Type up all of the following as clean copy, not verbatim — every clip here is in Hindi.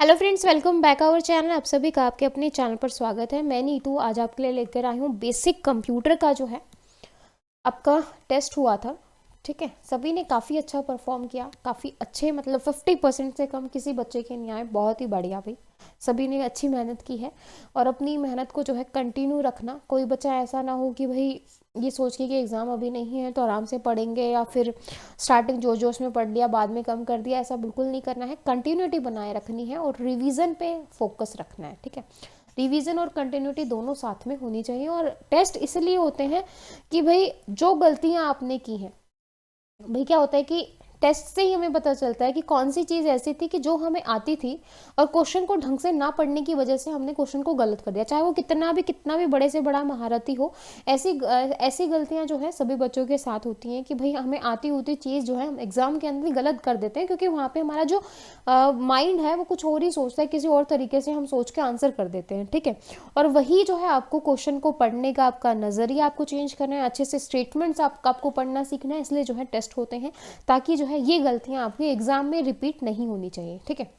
Hello friends, welcome back our channel. आप सभी का आपके अपने चैनल पर स्वागत है। मैं नीतू आज आपके लिए लेकर आई हूँ बेसिक कंप्यूटर का जो है आपका टेस्ट हुआ था। ठीक है, सभी ने काफ़ी अच्छा परफॉर्म किया, काफ़ी अच्छे, मतलब 50% से कम किसी बच्चे के नहीं आए। बहुत ही बढ़िया भाई, सभी ने अच्छी मेहनत की है और अपनी मेहनत को जो है कंटिन्यू रखना। कोई बच्चा ऐसा ना हो कि भाई ये सोच के कि एग्ज़ाम अभी नहीं है तो आराम से पढ़ेंगे, या फिर स्टार्टिंग जोश जोश में पढ़ लिया बाद में कम कर दिया। ऐसा बिल्कुल नहीं करना है, कंटिन्यूटी बनाए रखनी है और रिवीजन पे फोकस रखना है। ठीक है, रिवीजन और कंटिन्यूटी दोनों साथ में होनी चाहिए। और टेस्ट इसलिए होते हैं कि भाई जो गलतियां आपने की हैं, भाई क्या होता है कि टेस्ट से ही हमें पता चलता है कि कौन सी चीज़ ऐसी थी कि जो हमें आती थी और क्वेश्चन को ढंग से ना पढ़ने की वजह से हमने क्वेश्चन को गलत कर दिया, चाहे वो कितना भी बड़े से बड़ा महारथी हो। ऐसी गलतियां जो है सभी बच्चों के साथ होती हैं कि भाई हमें आती होती चीज़ जो है हम एग्जाम के अंदर गलत कर देते हैं, क्योंकि वहाँ पे हमारा जो माइंड है वो कुछ और ही सोचता है, किसी और तरीके से हम सोच के आंसर कर देते हैं। ठीक है, और वही जो है आपको क्वेश्चन को पढ़ने का आपका नज़रिया आपको चेंज करना है, अच्छे से स्टेटमेंट्स आपको पढ़ना सीखना है। इसलिए जो है टेस्ट होते हैं, ताकि जो है ये गलतियां आपके एग्जाम में रिपीट नहीं होनी चाहिए। ठीक है,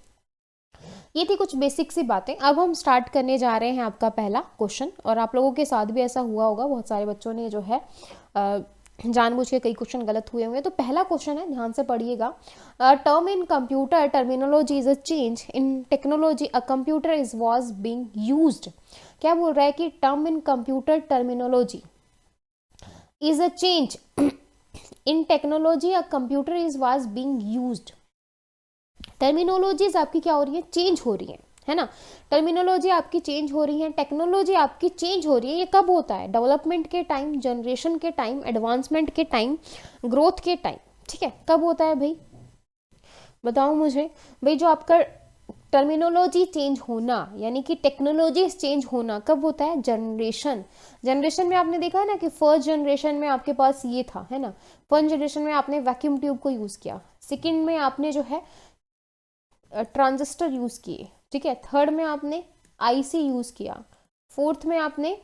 ये थी कुछ बेसिक सी बातें। अब हम स्टार्ट करने जा रहे हैं आपका पहला क्वेश्चन, और आप लोगों के साथ भी ऐसा हुआ होगा, बहुत सारे बच्चों ने जो है जानबूझ के कई क्वेश्चन गलत हुए होंगे। तो पहला क्वेश्चन है, ध्यान से पढ़िएगा। Term in computer terminology is a change in technology a computer is was being use. क्या बोल रहा है कि term in computer terminology is a change in technology a computer is was being use. Terminologies आपकी क्या हो रही है, चेंज हो रही है ना। टर्मिनोलॉजी आपकी चेंज हो रही है, टेक्नोलॉजी आपकी चेंज हो रही है। ये कब होता है, डेवलपमेंट के टाइम, जनरेशन के टाइम, एडवांसमेंट के टाइम, ग्रोथ के टाइम। ठीक है, कब होता है भाई, बताओ मुझे। भाई जो आपका टर्मिनोलॉजी चेंज होना यानी कि टेक्नोलॉजी चेंज होना कब होता है, जनरेशन में आपने देखा है ना कि फर्स्ट जनरेशन में आपके पास ये था, है ना। फर्स्ट जनरेशन में आपने वैक्यूम ट्यूब को यूज किया, सेकंड में आपने जो है ट्रांजिस्टर यूज किए। ठीक है, थर्ड में आपने आईसी यूज किया, फोर्थ में आपने,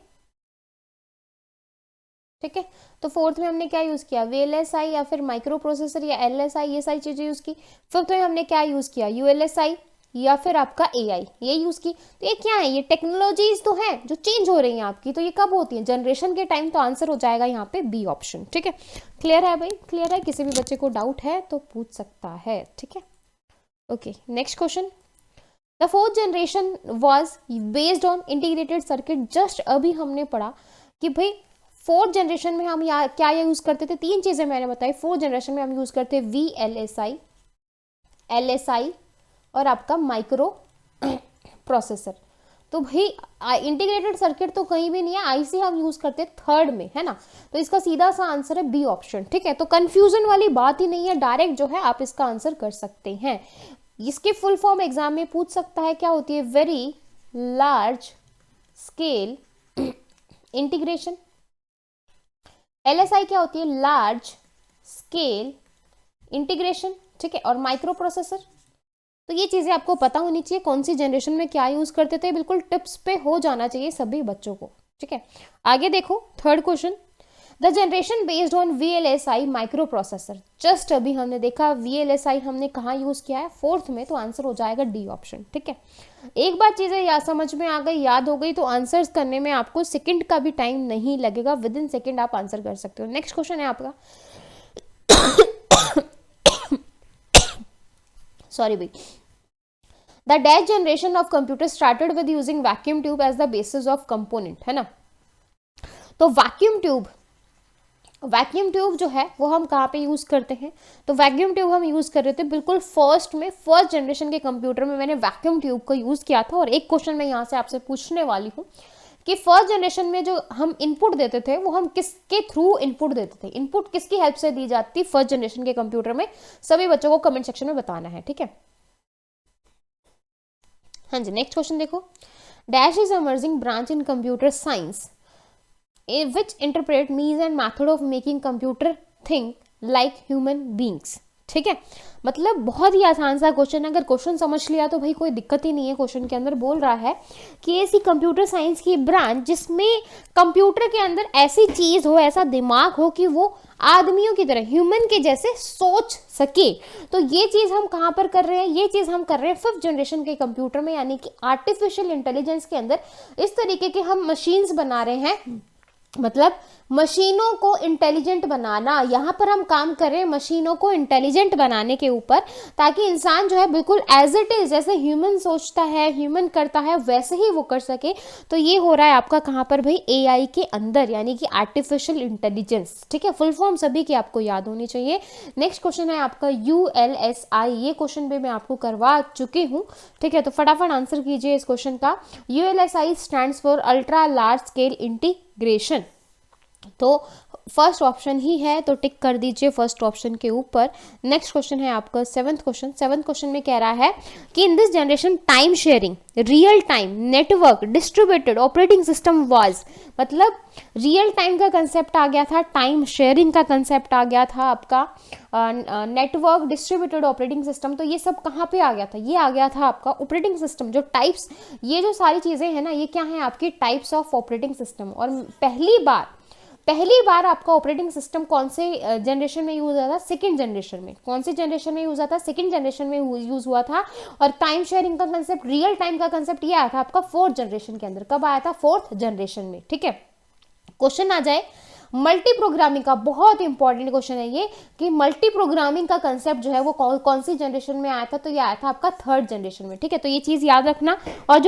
ठीक है, तो फोर्थ में हमने क्या यूज किया, वीएलएसआई या फिर माइक्रो प्रोसेसर या एलएसआई, ये सारी चीजें यूज की। फिफ्थ में हमने क्या यूज किया, यूएलएसआई या फिर आपका एआई, ये यूज की। तो ये क्या है, ये टेक्नोलॉजीज तो है जो चेंज हो रही हैं आपकी। तो ये कब होती है, जनरेशन के टाइम। तो आंसर हो जाएगा यहाँ पे बी ऑप्शन। ठीक है, क्लियर है भाई, क्लियर है। किसी भी बच्चे को डाउट है तो पूछ सकता है। ठीक है, okay, next question. The fourth generation was based on integrated circuit. Just अभी हमने पढ़ा कि भाई फोर्थ जनरेशन में हम क्या यूज करते थे, तीन चीजें मैंने बताई। फोर्थ जनरेशन में हम यूज करते V L S I, L S I और आपका माइक्रो प्रोसेसर। तो भाई इंटीग्रेटेड सर्किट तो कहीं भी नहीं है, आईसी हम यूज करते थर्ड में, है ना। तो इसका सीधा सा आंसर है बी ऑप्शन। ठीक है, तो कंफ्यूजन वाली बात ही नहीं है, डायरेक्ट जो है आप इसका आंसर कर सकते हैं। इसके फुल फॉर्म एग्जाम में पूछ सकता है, क्या होती है, very large scale integration. LSI क्या होती है, लार्ज स्केल इंटीग्रेशन। ठीक है, और माइक्रो प्रोसेसर। तो ये चीजें आपको पता होनी चाहिए, कौन सी जनरेशन में क्या यूज करते थे, बिल्कुल टिप्स पे हो जाना चाहिए सभी बच्चों को। ठीक है, आगे देखो third question. The generation based on VLSI micro processor. Just अभी हमने देखा वीएलएसआई हमने कहाँ यूज किया है, फोर्थ में। तो आंसर हो जाएगा डी ऑप्शन। ठीक है, एक बार चीजें या समझ में आ गई, याद हो गई, तो आंसर्स करने में आपको सेकंड का भी टाइम नहीं लगेगा, विद इन सेकंड आप आंसर कर सकते हो। नेक्स्ट क्वेश्चन है आपका, सॉरी भाई। The dash generation of computer started with using vacuum tube as the basis of component, है ना। तो वैक्यूम ट्यूब जो है वो हम कहाँ पे यूज करते हैं, तो वैक्यूम ट्यूब हम यूज कर रहे थे बिल्कुल फर्स्ट में, फर्स्ट जनरेशन के कंप्यूटर में मैंने वैक्यूम ट्यूब का यूज किया था। और एक क्वेश्चन मैं यहाँ से आपसे पूछने वाली हूँ कि फर्स्ट जनरेशन में जो हम इनपुट देते थे वो हम किसके थ्रू इनपुट देते थे, इनपुट किसकी हेल्प से दी जाती थी फर्स्ट जनरेशन के कंप्यूटर में। सभी बच्चों को कमेंट सेक्शन में बताना है। ठीक है, हाँ जी, नेक्स्ट क्वेश्चन देखो। Dash is emerging branch in computer science which interpret means and method of making computer think like human beings। ठीक है, मतलब बहुत ही आसान सा क्वेश्चन, अगर क्वेश्चन समझ लिया तो भाई कोई दिक्कत ही नहीं है। क्वेश्चन के अंदर बोल रहा है कि ऐसी कंप्यूटर साइंस की ब्रांच जिसमें कंप्यूटर के अंदर ऐसी चीज हो, ऐसा दिमाग हो कि वो आदमियों की तरह, ह्यूमन के जैसे सोच सके। तो ये चीज हम कहाँ पर कर रहे हैं, ये चीज हम कर रहे हैं 5th जनरेशन के कंप्यूटर में, यानी कि आर्टिफिशियल इंटेलिजेंस के अंदर। इस तरीके के हम मशीन्स बना रहे हैं, मतलब मशीनों को इंटेलिजेंट बनाना, यहाँ पर हम काम कर रहे हैं मशीनों को इंटेलिजेंट बनाने के ऊपर, ताकि इंसान जो है बिल्कुल एज इट इज, जैसे ह्यूमन सोचता है, ह्यूमन करता है, वैसे ही वो कर सके। तो ये हो रहा है आपका कहाँ पर भाई, एआई के अंदर, यानी कि आर्टिफिशियल इंटेलिजेंस। ठीक है, फुल फॉर्म सभी की आपको याद होनी चाहिए। नेक्स्ट क्वेश्चन है आपका ULSI, ये क्वेश्चन भी मैं आपको करवा चुकी हूँ। ठीक है, तो फटाफट आंसर कीजिए इस क्वेश्चन का। ULSI stands for ultra large scale integration. तो फर्स्ट ऑप्शन ही है, तो टिक कर दीजिए फर्स्ट ऑप्शन के ऊपर। नेक्स्ट क्वेश्चन है आपका 7th क्वेश्चन। 7th क्वेश्चन में कह रहा है कि in this generation time sharing, real time network, distributed operating system was, मतलब रियल टाइम का कंसेप्ट आ गया था, टाइम शेयरिंग का कंसेप्ट आ गया था, आपका नेटवर्क, डिस्ट्रीब्यूटेड ऑपरेटिंग सिस्टम। तो ये सब कहाँ पे आ गया था, ये आ गया था आपका ऑपरेटिंग सिस्टम। जो टाइप्स, ये जो सारी चीज़ें हैं ना, ये क्या है आपकी टाइप्स ऑफ ऑपरेटिंग सिस्टम। और पहली बार आपका ऑपरेटिंग सिस्टम कौन से जनरेशन में यूज हुआ था, सेकंड जनरेशन में। कौन सी जनरेशन में यूज हुआ था, सेकंड जनरेशन में यूज हुआ था। और टाइम शेयरिंग का कंसेप्ट, रियल टाइम का कंसेप्ट ये आया था आपका 4th जनरेशन के अंदर। कब आया था, 4th जनरेशन में। ठीक है, क्वेश्चन आ जाए मल्टी प्रोग्रामिंग का, बहुत इंपॉर्टेंट क्वेश्चन है ये, कि मल्टी प्रोग्रामिंग का कंसेप्ट जो है वो कौन सी जनरेशन में आया था, तो ये आया था आपका 3rd जनरेशन में। ठीक है, तो ये चीज याद रखना। और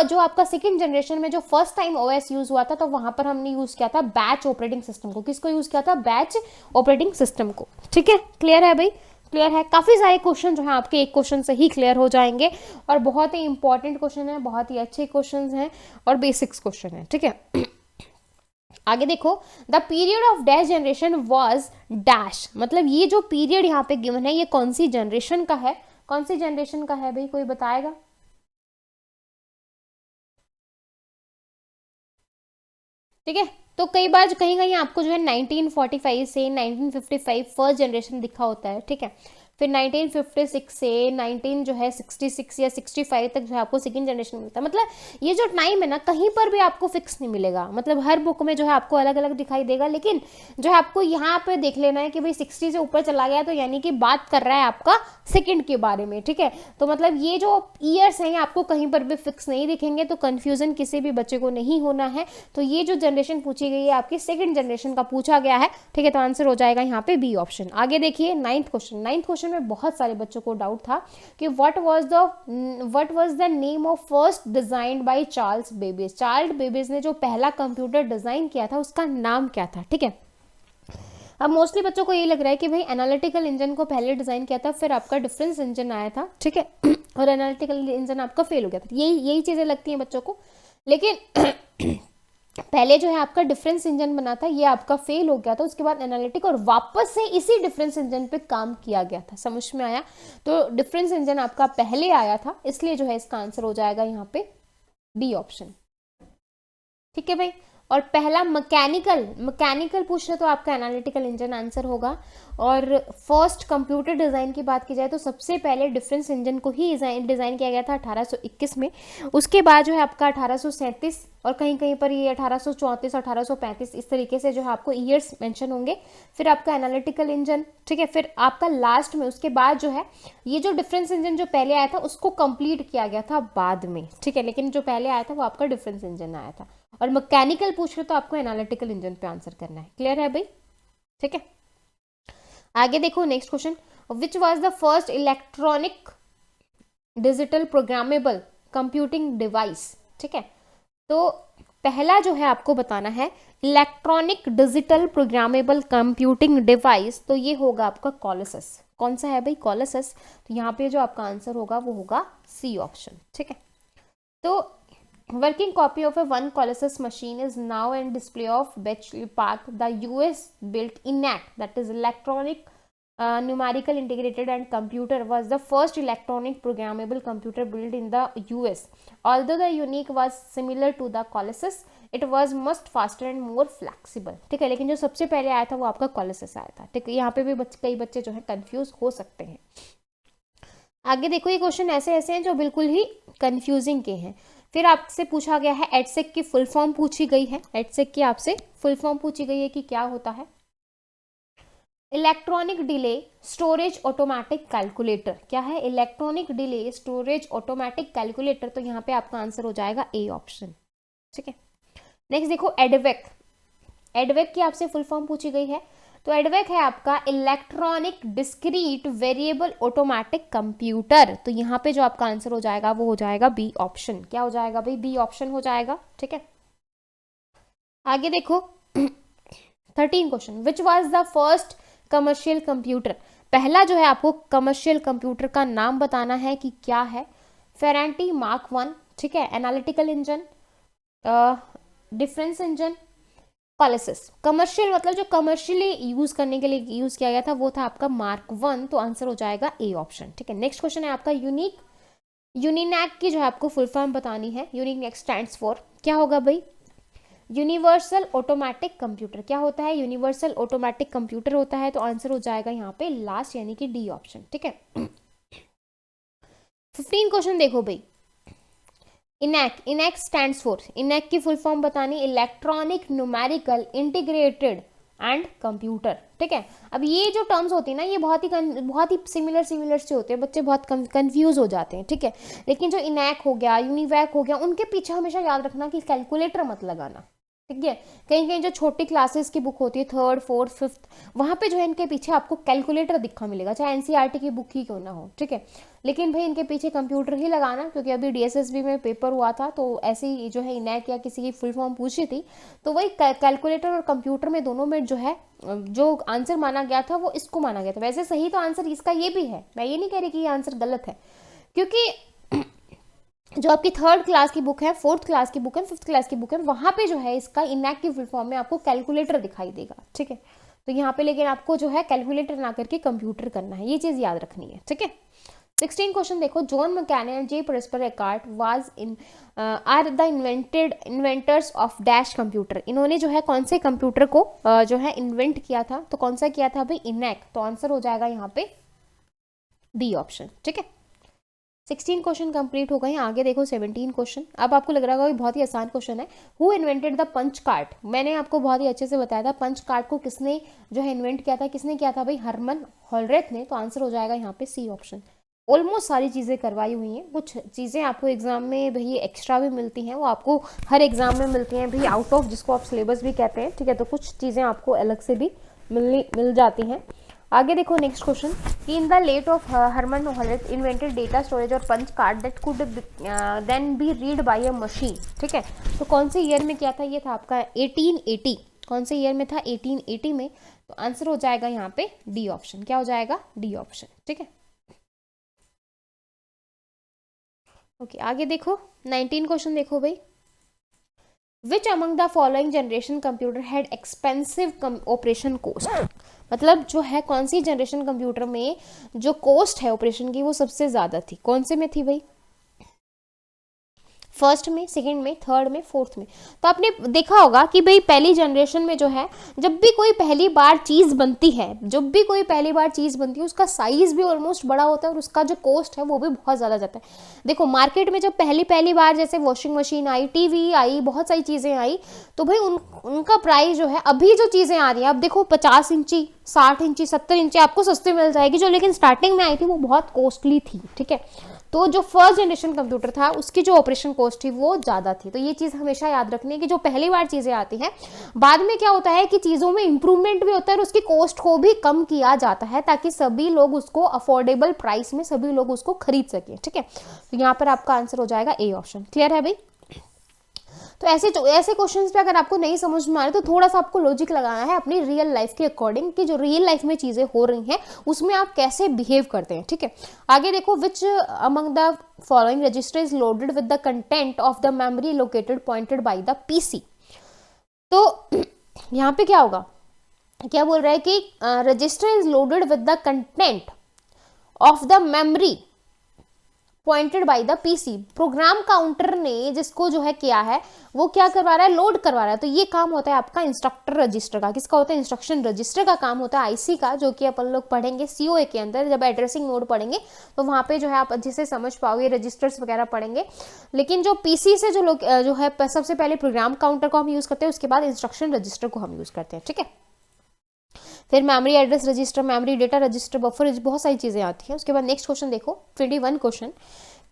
जो आपका सेकंड जनरेशन में जो फर्स्ट टाइम ओएस यूज हुआ था, तो वहां पर हमने यूज किया था बैच ऑपरेटिंग सिस्टम को। किसको यूज किया था, बैच ऑपरेटिंग सिस्टम को। ठीक है, क्लियर है भाई, क्लियर है। काफी सारे क्वेश्चन जो है आपके एक क्वेश्चन से ही क्लियर हो जाएंगे, और बहुत ही इंपॉर्टेंट क्वेश्चन है, बहुत ही अच्छे क्वेश्चन हैं, और बेसिक्स क्वेश्चन है। ठीक है, आगे देखो, the period of dash generation was dash, मतलब ये जो पीरियड यहाँ पे गिवन है, ये कौन सी जनरेशन का है, कौन सी जनरेशन का है भाई, कोई बताएगा। ठीक है, तो कई बार कहीं कहीं आपको जो है 1945 से 1955 फर्स्ट जनरेशन दिखा होता है। ठीक है, फिर 1956 से 19 जो है 66 या 65 तक जो है आपको सेकंड जनरेशन मिलता है। मतलब ये जो टाइम है ना, कहीं पर भी आपको फिक्स नहीं मिलेगा, मतलब हर बुक में जो है आपको अलग अलग दिखाई देगा, लेकिन जो है आपको यहाँ पे देख लेना है कि भाई 60 से ऊपर चला गया तो यानी कि बात कर रहा है आपका सेकंड के बारे में। ठीक है, तो मतलब ये जो ईयर्स हैं आपको कहीं पर भी फिक्स नहीं दिखेंगे, तो कंफ्यूजन किसी भी बच्चे को नहीं होना है। तो ये जो जनरेशन पूछी गई है आपकी सेकंड जनरेशन का पूछा गया है। ठीक है, तो आंसर हो जाएगा यहाँ पे बी ऑप्शन। आगे देखिए 9th क्वेश्चन। 9th क्वेश्चन में बहुत सारे बच्चों को डाउट था कि what was the name of first designed by Charles Babbage. Charles Babbage ने जो पहला कंप्यूटर डिजाइन किया था उसका नाम क्या था। ठीक है, अब मोस्टली बच्चों को ये लग रहा है कि भाई एनालिटिकल इंजन को पहले डिजाइन किया था, फिर आपका डिफरेंस इंजन आया था। ठीक है, और एनालिटिकल इंजन आपका फेल हो गया था। यही चीजें लगती हैं बच्चों को, लेकिन पहले जो है आपका डिफरेंस इंजन बना था, ये आपका फेल हो गया था। उसके बाद एनालिटिक, और वापस से इसी डिफरेंस इंजन पे काम किया गया था। समझ में आया, तो डिफरेंस इंजन आपका पहले आया था, इसलिए जो है इसका आंसर हो जाएगा यहाँ पे बी ऑप्शन। ठीक है भाई, और पहला मैकेनिकल पूछ रहे तो आपका एनालिटिकल इंजन आंसर होगा। और फर्स्ट कंप्यूटर डिज़ाइन की बात की जाए तो सबसे पहले डिफरेंस इंजन को ही डिज़ाइन किया गया था 1821 में। उसके बाद जो है आपका 1837, और कहीं कहीं पर ये 1834, 1835 इस तरीके से जो है आपको ईयर्स मेंशन होंगे। फिर आपका एनालिटिकल इंजन, ठीक है, फिर आपका लास्ट में उसके बाद जो है ये जो डिफरेंस इंजन जो पहले आया था उसको कंप्लीट किया गया था बाद में। ठीक है, लेकिन जो पहले आया था वो आपका डिफरेंस इंजन आया था। और मैकेनिकल पूछ रहे तो आपको एनालिटिकल इंजन पे आंसर करना है। क्लियर है भाई, ठीक है। आगे देखो next question, which was the first electronic digital programmable computing device. ठीक है, तो पहला जो है आपको बताना है electronic digital programmable computing device, तो ये होगा आपका कोलोसस। कौन सा है भाई, कोलोसस। तो यहाँ पे जो आपका आंसर होगा वो होगा सी ऑप्शन। ठीक है, तो working copy of a one Colossus machine is now in display of Bletchley Park, the US built ENAC, that is electronic numerical integrated and computer was the first electronic programmable computer built in the US. Although the Unique was similar to the Colossus, it was much faster and more flexible. ठीक है, लेकिन जो सबसे पहले आया था वो आपका Colossus आया था. ठीक है, यहाँ पे भी कई बच्चे जो है कंफ्यूज हो सकते हैं. आगे देखो, ये क्वेश्चन ऐसे ऐसे हैं जो बिल्कुल ही कंफ्यूजिंग के हैं. फिर आपसे पूछा गया है एडसेक की फुल फॉर्म पूछी गई है. एडसेक की आपसे फुल फॉर्म पूछी गई है कि क्या होता है. Electronic delay storage automatic calculator. क्या है? Electronic delay storage automatic calculator. तो यहाँ पे आपका आंसर हो जाएगा ए ऑप्शन. ठीक है, नेक्स्ट देखो एडवेक. एडवेक की आपसे फुल फॉर्म पूछी गई है. तो एडवेक है आपका electronic discrete variable automatic computer. तो यहाँ पे जो आपका आंसर हो जाएगा वो हो जाएगा बी ऑप्शन. क्या हो जाएगा भाई? बी ऑप्शन हो जाएगा. ठीक है, आगे देखो 13 question. Which was the first commercial computer. पहला जो है आपको कमर्शियल कंप्यूटर का नाम बताना है कि क्या है. Ferranti mark 1. ठीक है, analytical engine, difference engine, Colossus. Commercial मतलब जो कमर्शियली यूज करने के लिए यूज किया गया था वो था आपका मार्क 1. तो आंसर हो जाएगा ए ऑप्शन. ठीक है, नेक्स्ट क्वेश्चन है आपका यूनिक. यूनिनैक की जो है आपको फुल फॉर्म बतानी है. यूनिनैक स्टैंड्स फॉर क्या होगा भाई? Universal automatic computer. क्या होता है? यूनिवर्सल ऑटोमेटिक कंप्यूटर होता है. तो आंसर हो जाएगा यहाँ पे लास्ट यानी कि डी ऑप्शन. ठीक है, 15 क्वेश्चन देखो भाई. ENIAC. ENIAC stands for. ENIAC की फुल फॉर्म बतानी electronic numerical integrated and computer. ठीक है, अब ये जो टर्म्स होती है ना ये बहुत ही सिमिलर से होते हैं. बच्चे बहुत कंफ्यूज हो जाते हैं. ठीक है, लेकिन जो इनैक हो गया, यूनिवैक हो गया, उनके पीछे हमेशा याद रखना कि कैलकुलेटर मत लगाना. ठीक है, कहीं कहीं जो छोटी क्लासेस की बुक होती है 3rd 4th 5th वहाँ पे जो है इनके पीछे आपको कैलकुलेटर दिखा मिलेगा, चाहे एनसीईआरटी की बुक ही क्यों ना हो. ठीक है, लेकिन भाई इनके पीछे कंप्यूटर ही लगाना, क्योंकि अभी डीएसएसबी में पेपर हुआ था तो ऐसे ही जो है इनैक या किसी की फुल फॉर्म पूछी थी तो वही कैलकुलेटर और कंप्यूटर में दोनों में जो है जो आंसर माना गया था वो इसको माना गया था. वैसे सही तो आंसर इसका ये भी है, मैं ये नहीं कह रही कि ये आंसर गलत है, क्योंकि जो आपकी 3rd क्लास की बुक है, 4th क्लास की बुक है, 5th क्लास की बुक है, वहाँ पे जो है इसका इनैक की फुल फॉर्म में आपको कैलकुलेटर दिखाई देगा. ठीक है, तो यहाँ पे लेकिन आपको जो है कैलकुलेटर ना करके कंप्यूटर करना है, ये चीज़ याद रखनी है. ठीक है, 16 क्वेश्चन देखो. जॉन मैकेनियन एंड जे परस्पर Eckhart was in are the inventors of dash computer. इन्होंने जो है कौन से कंप्यूटर को जो है इन्वेंट किया था. तो कौन सा किया था भाई? इनैक. तो आंसर हो जाएगा यहाँ पे बी ऑप्शन. ठीक है, 16 क्वेश्चन कंप्लीट हो गए हैं. आगे देखो 17 क्वेश्चन. अब आपको लग रहा होगा बहुत ही आसान क्वेश्चन है. Who invented the punch card. मैंने आपको बहुत ही अच्छे से बताया था पंच कार्ड को किसने जो है इन्वेंट किया था. किसने किया था भाई? हरमन होलरेथ ने. तो आंसर हो जाएगा यहाँ पे सी ऑप्शन. ऑलमोस्ट सारी चीज़ें करवाई हुई हैं. कुछ चीज़ें आपको एग्जाम में भाई एक्स्ट्रा भी मिलती हैं, वो आपको हर एग्जाम में मिलती हैं भाई आउट ऑफ, जिसको आप सिलेबस भी कहते हैं. ठीक है, तो कुछ चीज़ें आपको अलग से भी मिल जाती हैं. आगे देखो नेक्स्ट क्वेश्चन कि in the late of Herman Hollerith invented data storage on punch card that could then be read by a machine. ठीक है, तो कौन से ईयर में किया था? ये था आपका 1880. कौन से ईयर में था? 1880 में. तो आंसर हो जाएगा यहाँ पे डी ऑप्शन. क्या हो जाएगा? D option. ठीक है, ओके, आगे देखो 19 क्वेश्चन देखो भाई. Which among the following generation computer had expensive operation cost. मतलब जो है कौन सी जनरेशन कंप्यूटर में जो कोस्ट है ऑपरेशन की वो सबसे ज़्यादा थी. कौन से में थी भाई? फर्स्ट में, सेकंड में, थर्ड में, फोर्थ में. तो आपने देखा होगा कि भाई पहली जनरेशन में जो है जब भी कोई पहली बार चीज़ बनती है, उसका साइज भी ऑलमोस्ट बड़ा होता है और उसका जो कॉस्ट है वो भी बहुत ज़्यादा जाता है. देखो मार्केट में जब पहली बार जैसे वॉशिंग मशीन आई, टीवी आई, बहुत सारी चीज़ें आई, तो भाई उनका प्राइस जो है, अभी जो चीज़ें आ रही हैं अब देखो 50 इंची, 60 इंची, 70 इंची आपको सस्ती मिल जाएगी, जो लेकिन स्टार्टिंग में आई थी वो बहुत कॉस्टली थी. ठीक है, तो जो फर्स्ट जनरेशन कंप्यूटर था उसकी जो ऑपरेशन कॉस्ट थी वो ज़्यादा थी. तो ये चीज़ हमेशा याद रखनी है कि जो पहली बार चीज़ें आती हैं बाद में क्या होता है कि चीज़ों में इंप्रूवमेंट भी होता है और उसकी कॉस्ट को भी कम किया जाता है ताकि सभी लोग उसको अफोर्डेबल प्राइस में सभी लोग उसको खरीद सकें. ठीक है, तो यहाँ पर आपका आंसर हो जाएगा ए ऑप्शन. क्लियर है भाई? तो ऐसे क्वेश्चंस पे अगर आपको नहीं समझ में आ रहे तो थोड़ा सा आपको लॉजिक लगाना है अपनी रियल लाइफ के अकॉर्डिंग कि जो रियल लाइफ में चीज़ें हो रही हैं उसमें आप कैसे बिहेव करते हैं. ठीक है, आगे देखो. विच among the following register is loaded with the content of the memory located pointed by the PC. तो यहाँ पे क्या होगा? क्या बोल रहा है कि register is loaded with the content of the memory pointed by the PC. Program counter ने जिसको जो है किया है वो क्या करवा रहा है, लोड करवा रहा है। तो ये काम होता है आपका इंस्ट्रक्टर रजिस्टर का। किसका होता है, इंस्ट्रक्शन रजिस्टर का काम होता है आईसी का, जो कि अपन लोग पढ़ेंगे सीओए के अंदर। जब एड्रेसिंग मोड पढ़ेंगे तो वहां पे जो है आप अच्छे से समझ पाओगे, रजिस्टर्स वगैरह पढ़ेंगे। लेकिन जो पीसी से जो लोग जो है सबसे पहले प्रोग्राम काउंटर को हम यूज करते हैं, उसके बाद इंस्ट्रक्शन रजिस्टर को हम यूज करते हैं, ठीक है। फिर memory address register, memory data register, buffer, बहुत सारी चीजें आती हैं। उसके बाद नेक्स्ट क्वेश्चन देखो 21 क्वेश्चन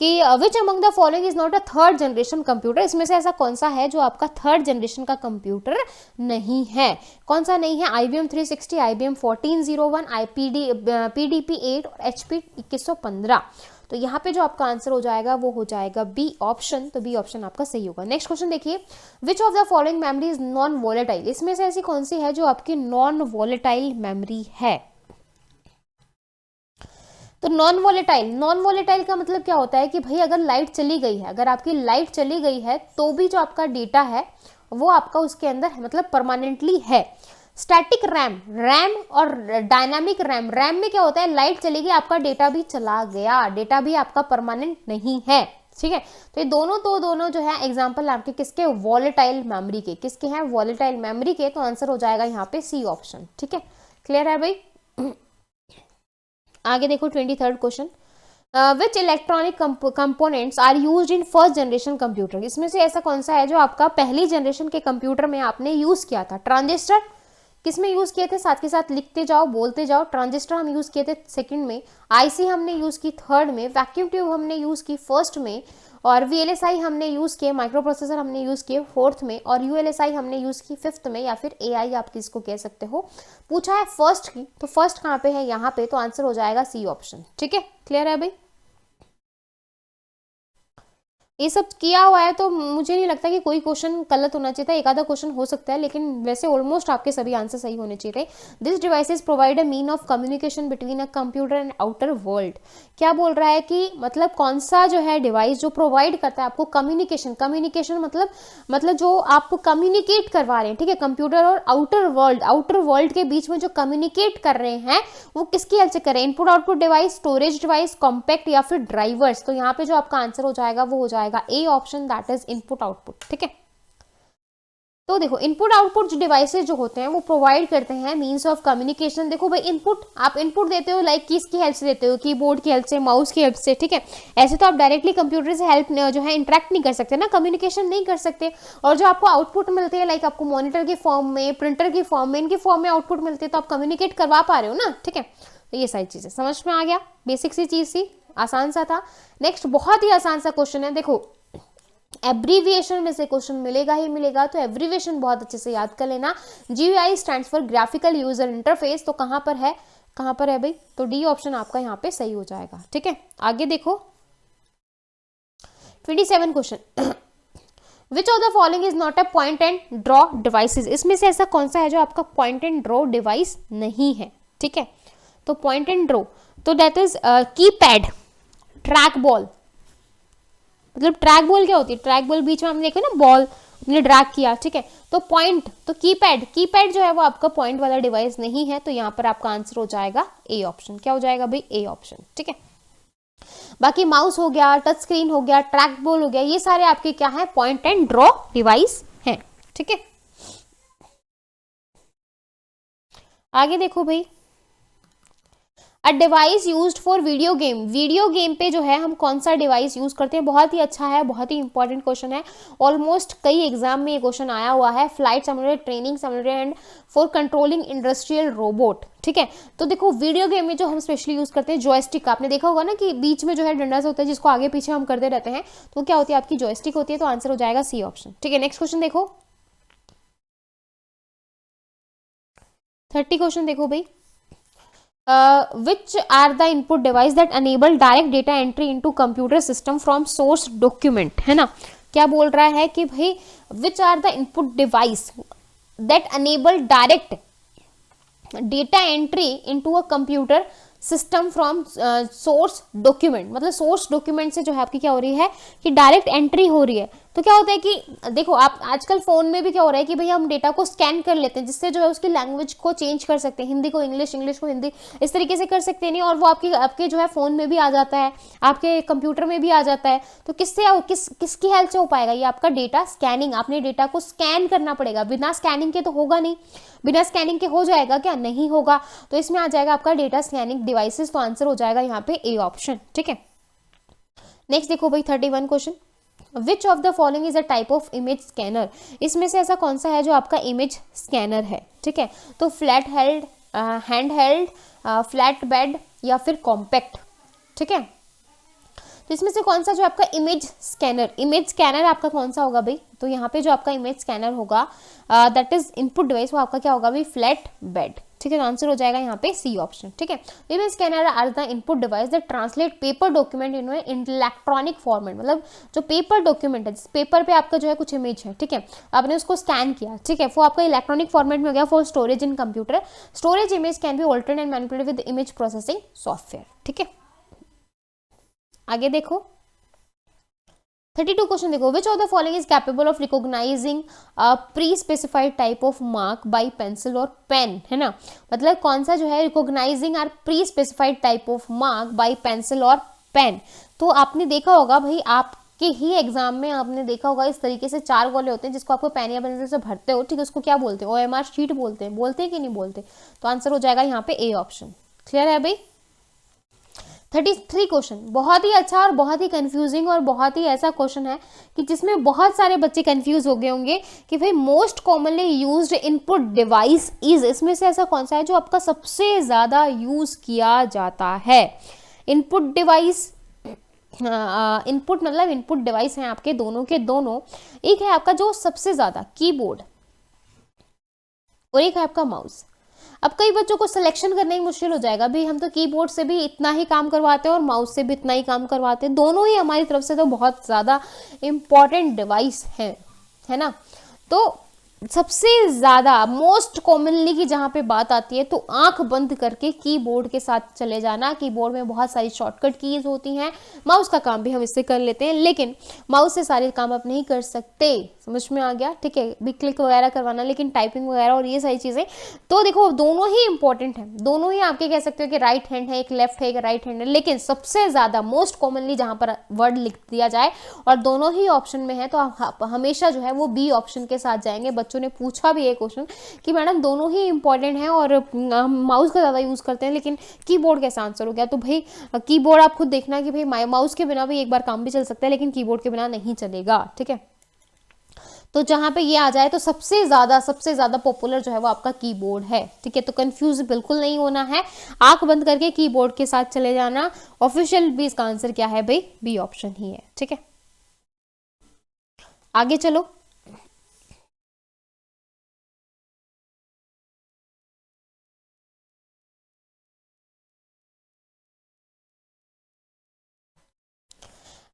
कि विच among the following is not a third generation computer. इसमें से ऐसा कौन सा है जो आपका थर्ड जनरेशन का कंप्यूटर नहीं है। कौन सा नहीं है, IBM 360, IBM 1401, PDP 8 और HP 2115। तो यहाँ पे जो आपका आंसर हो जाएगा वो हो जाएगा बी ऑप्शन। तो बी ऑप्शन आपका सही होगा। नेक्स्ट क्वेश्चन देखिए, विच of the following memory is non volatile. इसमें से ऐसी कौन सी है जो आपकी नॉन वॉलेटाइल मेमोरी है। तो नॉन वॉलेटाइल का मतलब क्या होता है कि भाई अगर लाइट चली गई है, अगर आपकी लाइट चली गई है तो भी जो आपका डेटा है वो आपका उसके अंदर मतलब परमानेंटली है। स्टैटिक रैम और डायनामिक रैम में क्या होता है, लाइट चली गई आपका डेटा भी चला गया, डेटा भी आपका परमानेंट नहीं है, ठीक है। तो ये दोनों जो है एग्जांपल आपके किसके, वॉलेटाइल मेमोरी के। किसके हैं, वॉलेटाइल मेमोरी के। तो आंसर हो जाएगा यहाँ पे सी ऑप्शन, ठीक है। क्लियर है भाई। आगे देखो 23rd question, which electronic components are used in first generation computer. इसमें से ऐसा कौन सा है जो आपका पहली जनरेशन के कंप्यूटर में आपने यूज किया था। ट्रांजिस्टर किसमें यूज किए थे, साथ के साथ लिखते जाओ बोलते जाओ। ट्रांजिस्टर हम यूज किए थे सेकंड में, आईसी हमने यूज की थर्ड में, वैक्यूम ट्यूब हमने यूज की फर्स्ट में, और वीएलएसआई हमने यूज किए, माइक्रो प्रोसेसर हमने यूज किए फोर्थ में, और यूएलएसआई हमने यूज की फिफ्थ में, या फिर एआई आप किसको कह सकते हो। पूछा है फर्स्ट की, तो फर्स्ट कहाँ पे है, यहाँ पे। तो आंसर हो जाएगा सी ऑप्शन, ठीक है। क्लियर है भाई। ये सब किया हुआ है तो मुझे नहीं लगता कि कोई क्वेश्चन गलत होना चाहिए था। एक आधा क्वेश्चन हो सकता है, लेकिन वैसे ऑलमोस्ट आपके सभी आंसर सही होने चाहिए थे। This devices provide a mean of communication between a computer and outer world. क्या बोल रहा है कि मतलब कौन सा जो है डिवाइस जो प्रोवाइड करता है आपको कम्युनिकेशन मतलब जो आपको कम्युनिकेट करवा रहे हैं, ठीक है, कंप्यूटर और आउटर वर्ल्ड के बीच में जो कम्युनिकेट कर रहे हैं वो किसकी हेल्प से कर रहे हैं। Input output device, storage device, compact, या फिर ड्राइवर्स। तो यहाँ पे जो आपका आंसर हो जाएगा वो हो जाएगा A option, that is input output, ठीक है। तो देखो इनपुट आउटपुट जो डिवाइसेस जो होते हैं वो प्रोवाइड करते हैं मींस ऑफ कम्युनिकेशन। देखो भाई इनपुट आप इनपुट देते हो लाइक किसकी हेल्प से देते हो, कीबोर्ड की हेल्प से, माउस की हेल्प से, ठीक है। ऐसे तो आप डायरेक्टली कंप्यूटर से हेल्प जो है इंटरेक्ट नहीं कर सकते ना, कम्युनिकेशन नहीं कर सकते। और जो आपको आउटपुट मिलते हैं लाइक आपको मॉनिटर के फॉर्म में, प्रिंटर की फॉर्म में, इनके फॉर्म में आउटपुट मिलते हैं, तो आप कम्युनिकेट करवा पा रहे हो ना, ठीक है। तो ये सारी चीजें समझ में आ गया, बेसिक सी चीज थी, आसान सा था। नेक्स्ट बहुत ही आसान सा क्वेश्चन है, देखो एब्रीविएशन में से क्वेश्चन मिलेगा ही मिलेगा, तो एब्रीविएशन बहुत अच्छे से याद कर लेना। GUI stands for graphical user interface. तो कहां पर है भाई, तो डी ऑप्शन आपका यहाँ पे सही हो जाएगा, ठीक है। आगे देखो 27 question, which of the following is not a point and draw devices. इसमें से ऐसा कौन सा है जो आपका पॉइंट एंड ड्रॉ डिवाइस नहीं है, ठीक है। तो पॉइंट एंड ड्रॉ, तो that is keypad, track ball. मतलब ट्रैक बॉल क्या होती है, ट्रैक बॉल बीच में हमने देखा ना, बॉल हमने ड्रैग किया, ठीक है। तो पॉइंट, तो कीपैड जो है वो आपका पॉइंट वाला डिवाइस नहीं है। तो यहाँ पर आपका आंसर हो जाएगा ए ऑप्शन। क्या हो जाएगा भाई, ए ऑप्शन, ठीक है। बाकी माउस हो गया, टच स्क्रीन हो गया, ट्रैक बॉल हो गया, ये सारे आपके क्या है, पॉइंट एंड ड्रॉ डिवाइस हैं, ठीक है। आगे देखो भाई, a device used for video game पे जो है हम कौन सा डिवाइस यूज करते हैं। बहुत ही अच्छा है, बहुत ही इंपॉर्टेंट क्वेश्चन है, ऑलमोस्ट कई एग्जाम में ये क्वेश्चन आया हुआ है। Flight simulator, training simulator and for controlling industrial robot, ठीक है। तो देखो वीडियो गेम में जो हम स्पेशली यूज करते हैं जॉयस्टिक, आपने देखा होगा ना कि बीच में जो है डंडा सा होता है जिसको आगे पीछे हम करते रहते हैं, तो क्या होती है आपकी जॉयस्टिक होती है। तो आंसर हो जाएगा सी ऑप्शन, ठीक है। नेक्स्ट क्वेश्चन देखो 30 क्वेश्चन देखो भाई, which are the input device that enable direct data entry into computer system from source document, है ना। क्या बोल रहा है कि भाई which are the input device that enable direct data entry into a computer system from source document. मतलब सोर्स डॉक्यूमेंट से जो है आपकी क्या हो रही है कि डायरेक्ट एंट्री हो रही है। तो क्या होता है कि देखो आप आजकल फ़ोन में भी क्या हो रहा है कि भाई हम डेटा को स्कैन कर लेते हैं, जिससे जो है उसकी लैंग्वेज को चेंज कर सकते हैं, हिंदी को इंग्लिश, इंग्लिश को हिंदी, इस तरीके से कर सकते हैं नहीं, और वो आपके जो है फ़ोन में भी आ जाता है, आपके कंप्यूटर में भी आ जाता है। तो किसकी हेल्प से हो पाएगा ये आपका डेटा स्कैनिंग? आपने डेटा को स्कैन करना पड़ेगा, बिना स्कैनिंग के तो होगा नहीं। बिना स्कैनिंग के हो जाएगा क्या? नहीं होगा। तो इसमें आ जाएगा आपका डेटा स्कैनिंग डिवाइसेस, तो आंसर हो जाएगा यहाँ पे ए ऑप्शन। ठीक है, नेक्स्ट देखो भाई 31 question, which of the following is a type of image scanner? इसमें से ऐसा कौन सा है जो आपका इमेज स्कैनर है? ठीक है, तो flat held, hand held, flat bed या फिर कॉम्पैक्ट। ठीक है, तो इसमें से कौन सा जो आपका इमेज स्कैनर आपका कौन सा होगा भाई? तो यहाँ पे जो आपका इमेज स्कैनर होगा दैट इज इनपुट डिवाइस, वो आपका क्या होगा भाई? Flat bed. ठीक है, तो आंसर हो जाएगा यहाँ पे सी ऑप्शन। ठीक है, image scanner are the input device that translate paper document in electronic format. मतलब जो पेपर डॉक्यूमेंट है, पेपर पे आपका जो है कुछ इमेज है, ठीक है, आपने उसको स्कैन किया, ठीक है, वो आपका इलेक्ट्रॉनिक फॉर्मेट में हो गया for storage in computer. Storage image can be altered and manipulated with image processing software. ठीक है, आगे देखो 32 क्वेश्चन देखो, which of the following is capable of recognising pre specified type of mark by pencil और पेन, है ना? मतलब कौन सा जो है recognising or pre specified type of mark by pencil और पेन। तो आपने देखा होगा भाई, आपके ही एग्जाम में आपने देखा होगा इस तरीके से 4 गोले होते हैं जिसको आपको पेन या पेंसिल से भरते हो, ठीक है, उसको क्या बोलते हैं? OMR शीट बोलते हैं कि नहीं बोलते? तो आंसर हो जाएगा यहाँ पे ए ऑप्शन। क्लियर है भाई? 33 क्वेश्चन बहुत ही अच्छा और बहुत ही कंफ्यूजिंग और बहुत ही ऐसा क्वेश्चन है कि जिसमें बहुत सारे बच्चे कंफ्यूज हो गए होंगे कि भाई most commonly used input device is, इसमें से ऐसा कौन सा है जो आपका सबसे ज्यादा यूज किया जाता है? इनपुट डिवाइस, इनपुट मतलब इनपुट डिवाइस हैं आपके दोनों के दोनों। एक है आपका जो सबसे ज्यादा कीबोर्ड और एक है आपका माउस। अब कई बच्चों को सिलेक्शन करने ही मुश्किल हो जाएगा, भाई हम तो कीबोर्ड से भी इतना ही काम करवाते हैं और माउस से भी इतना ही काम करवाते हैं, दोनों ही हमारी तरफ से तो बहुत ज़्यादा इम्पॉर्टेंट डिवाइस है ना? तो सबसे ज़्यादा मोस्ट कॉमनली की जहाँ पे बात आती है तो आंख बंद करके कीबोर्ड के साथ चले जाना। कीबोर्ड में बहुत सारी शॉर्टकट कीज होती हैं, माउस का काम भी हम इससे कर लेते हैं, लेकिन माउस से सारे काम आप नहीं कर सकते। समझ में आ गया? ठीक है, भी क्लिक वगैरह करवाना, लेकिन टाइपिंग वगैरह और ये सारी चीज़ें तो देखो दोनों ही इंपॉर्टेंट हैं, दोनों ही आपके कह सकते हो कि राइट हैंड है, एक लेफ्ट है, एक राइट हैंड है, लेकिन सबसे ज़्यादा मोस्ट कॉमनली जहाँ पर वर्ड लिख दिया जाए और दोनों ही ऑप्शन में है तो हमेशा जो है वो बी ऑप्शन के साथ जाएंगे। बच्चों ने पूछा भी ये क्वेश्चन कि मैडम दोनों ही इंपॉर्टेंट हैं और माउस का ज़्यादा यूज़ करते हैं, लेकिन कीबोर्ड कैसा आंसर हो गया? तो भाई कीबोर्ड आप खुद देखना कि भाई माउस के बिना भी एक बार काम भी चल सकता है, लेकिन कीबोर्ड के बिना नहीं चलेगा। ठीक है, तो जहां पे ये आ जाए तो सबसे ज्यादा पॉपुलर जो है वो आपका कीबोर्ड है। ठीक है, तो कंफ्यूज बिल्कुल नहीं होना है, आंख बंद करके कीबोर्ड के साथ चले जाना। ऑफिशियल भी इसका आंसर क्या है भाई? बी ऑप्शन ही है। ठीक है, आगे चलो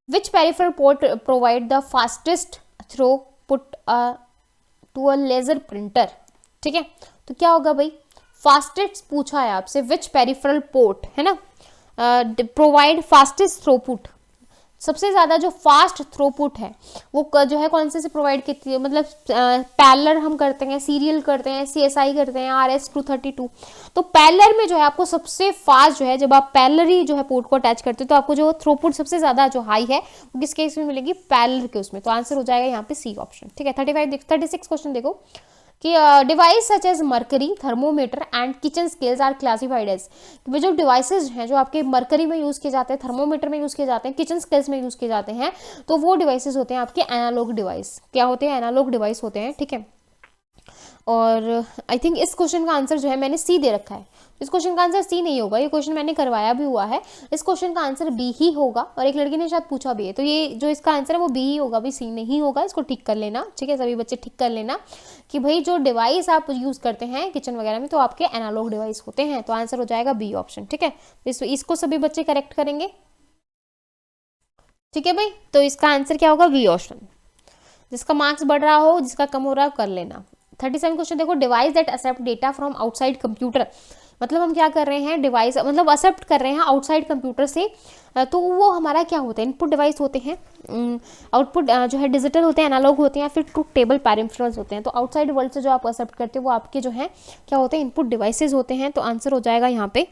Which peripheral port provide the fastest throughput to a laser printer? ठीक है, तो क्या होगा भाई? फास्टेस्ट पूछा है आपसे, विच पेरिफेरल पोर्ट है ना, प्रोवाइड फास्टेस्ट थ्रोपुट, सबसे ज़्यादा जो फास्ट थ्रोपुट है वो जो है कौन से प्रोवाइड करती है? मतलब पैरेलल हम करते हैं, सीरियल करते हैं, CSI करते हैं, RS-232। तो पैरेलल में जो है आपको सबसे फास्ट जो है, जब आप पैरेलली जो है पोर्ट को अटैच करते हो तो आपको जो थ्रोपुट सबसे ज़्यादा जो हाई है वो किस केस में मिलेगी? पैरेलल के उसमें। तो आंसर हो जाएगा यहाँ पे सी ऑप्शन। ठीक है, 36 क्वेश्चन देखो कि device such as mercury, thermometer and kitchen scales are classified as, वे जो डिवाइसेज हैं जो आपके मरकरी में यूज़ किए जाते हैं, थर्मोमीटर में यूज़ किए जाते हैं, किचन स्केल्स में यूज़ किए जाते हैं, तो वो डिवाइसेज होते हैं आपके एनालॉग डिवाइस। क्या होते हैं? एनालॉग डिवाइस होते हैं। ठीक है, और आई थिंक इस क्वेश्चन का आंसर जो है मैंने सी दे रखा है, इस क्वेश्चन का आंसर सी नहीं होगा, ये क्वेश्चन मैंने करवाया भी हुआ है, इस क्वेश्चन का आंसर बी ही होगा, और एक लड़की ने शायद पूछा भी है, तो ये जो इसका आंसर है वो बी ही होगा, भी सी नहीं होगा। इसको ठीक कर लेना। ठीक है, सभी बच्चे ठीक कर लेना कि भाई जो डिवाइस आप यूज़ करते हैं किचन वगैरह में तो आपके एनालॉग डिवाइस होते हैं। तो आंसर हो जाएगा बी ऑप्शन। ठीक है, इसको सभी बच्चे करेक्ट करेंगे। ठीक है भाई, तो इसका आंसर क्या होगा? B option. जिसका मार्क्स बढ़ रहा हो, जिसका कम हो रहा हो, कर लेना। 37 क्वेश्चन देखो, device that accept data from outside computer, मतलब हम क्या कर रहे हैं, डिवाइस मतलब एक्सेप्ट कर रहे हैं आउटसाइड कंप्यूटर से, तो वो हमारा क्या होता है, इनपुट डिवाइस होते हैं, आउटपुट जो है डिजिटल होते हैं, एनालॉग होते हैं, फिर ट्रूथ टेबल पेरिफेरल्स होते हैं। तो आउटसाइड वर्ल्ड से जो आप एक्सेप्ट करते हो वो आपके जो है क्या होते हैं, इनपुट डिवाइसेज होते हैं। तो आंसर हो जाएगा यहाँ पे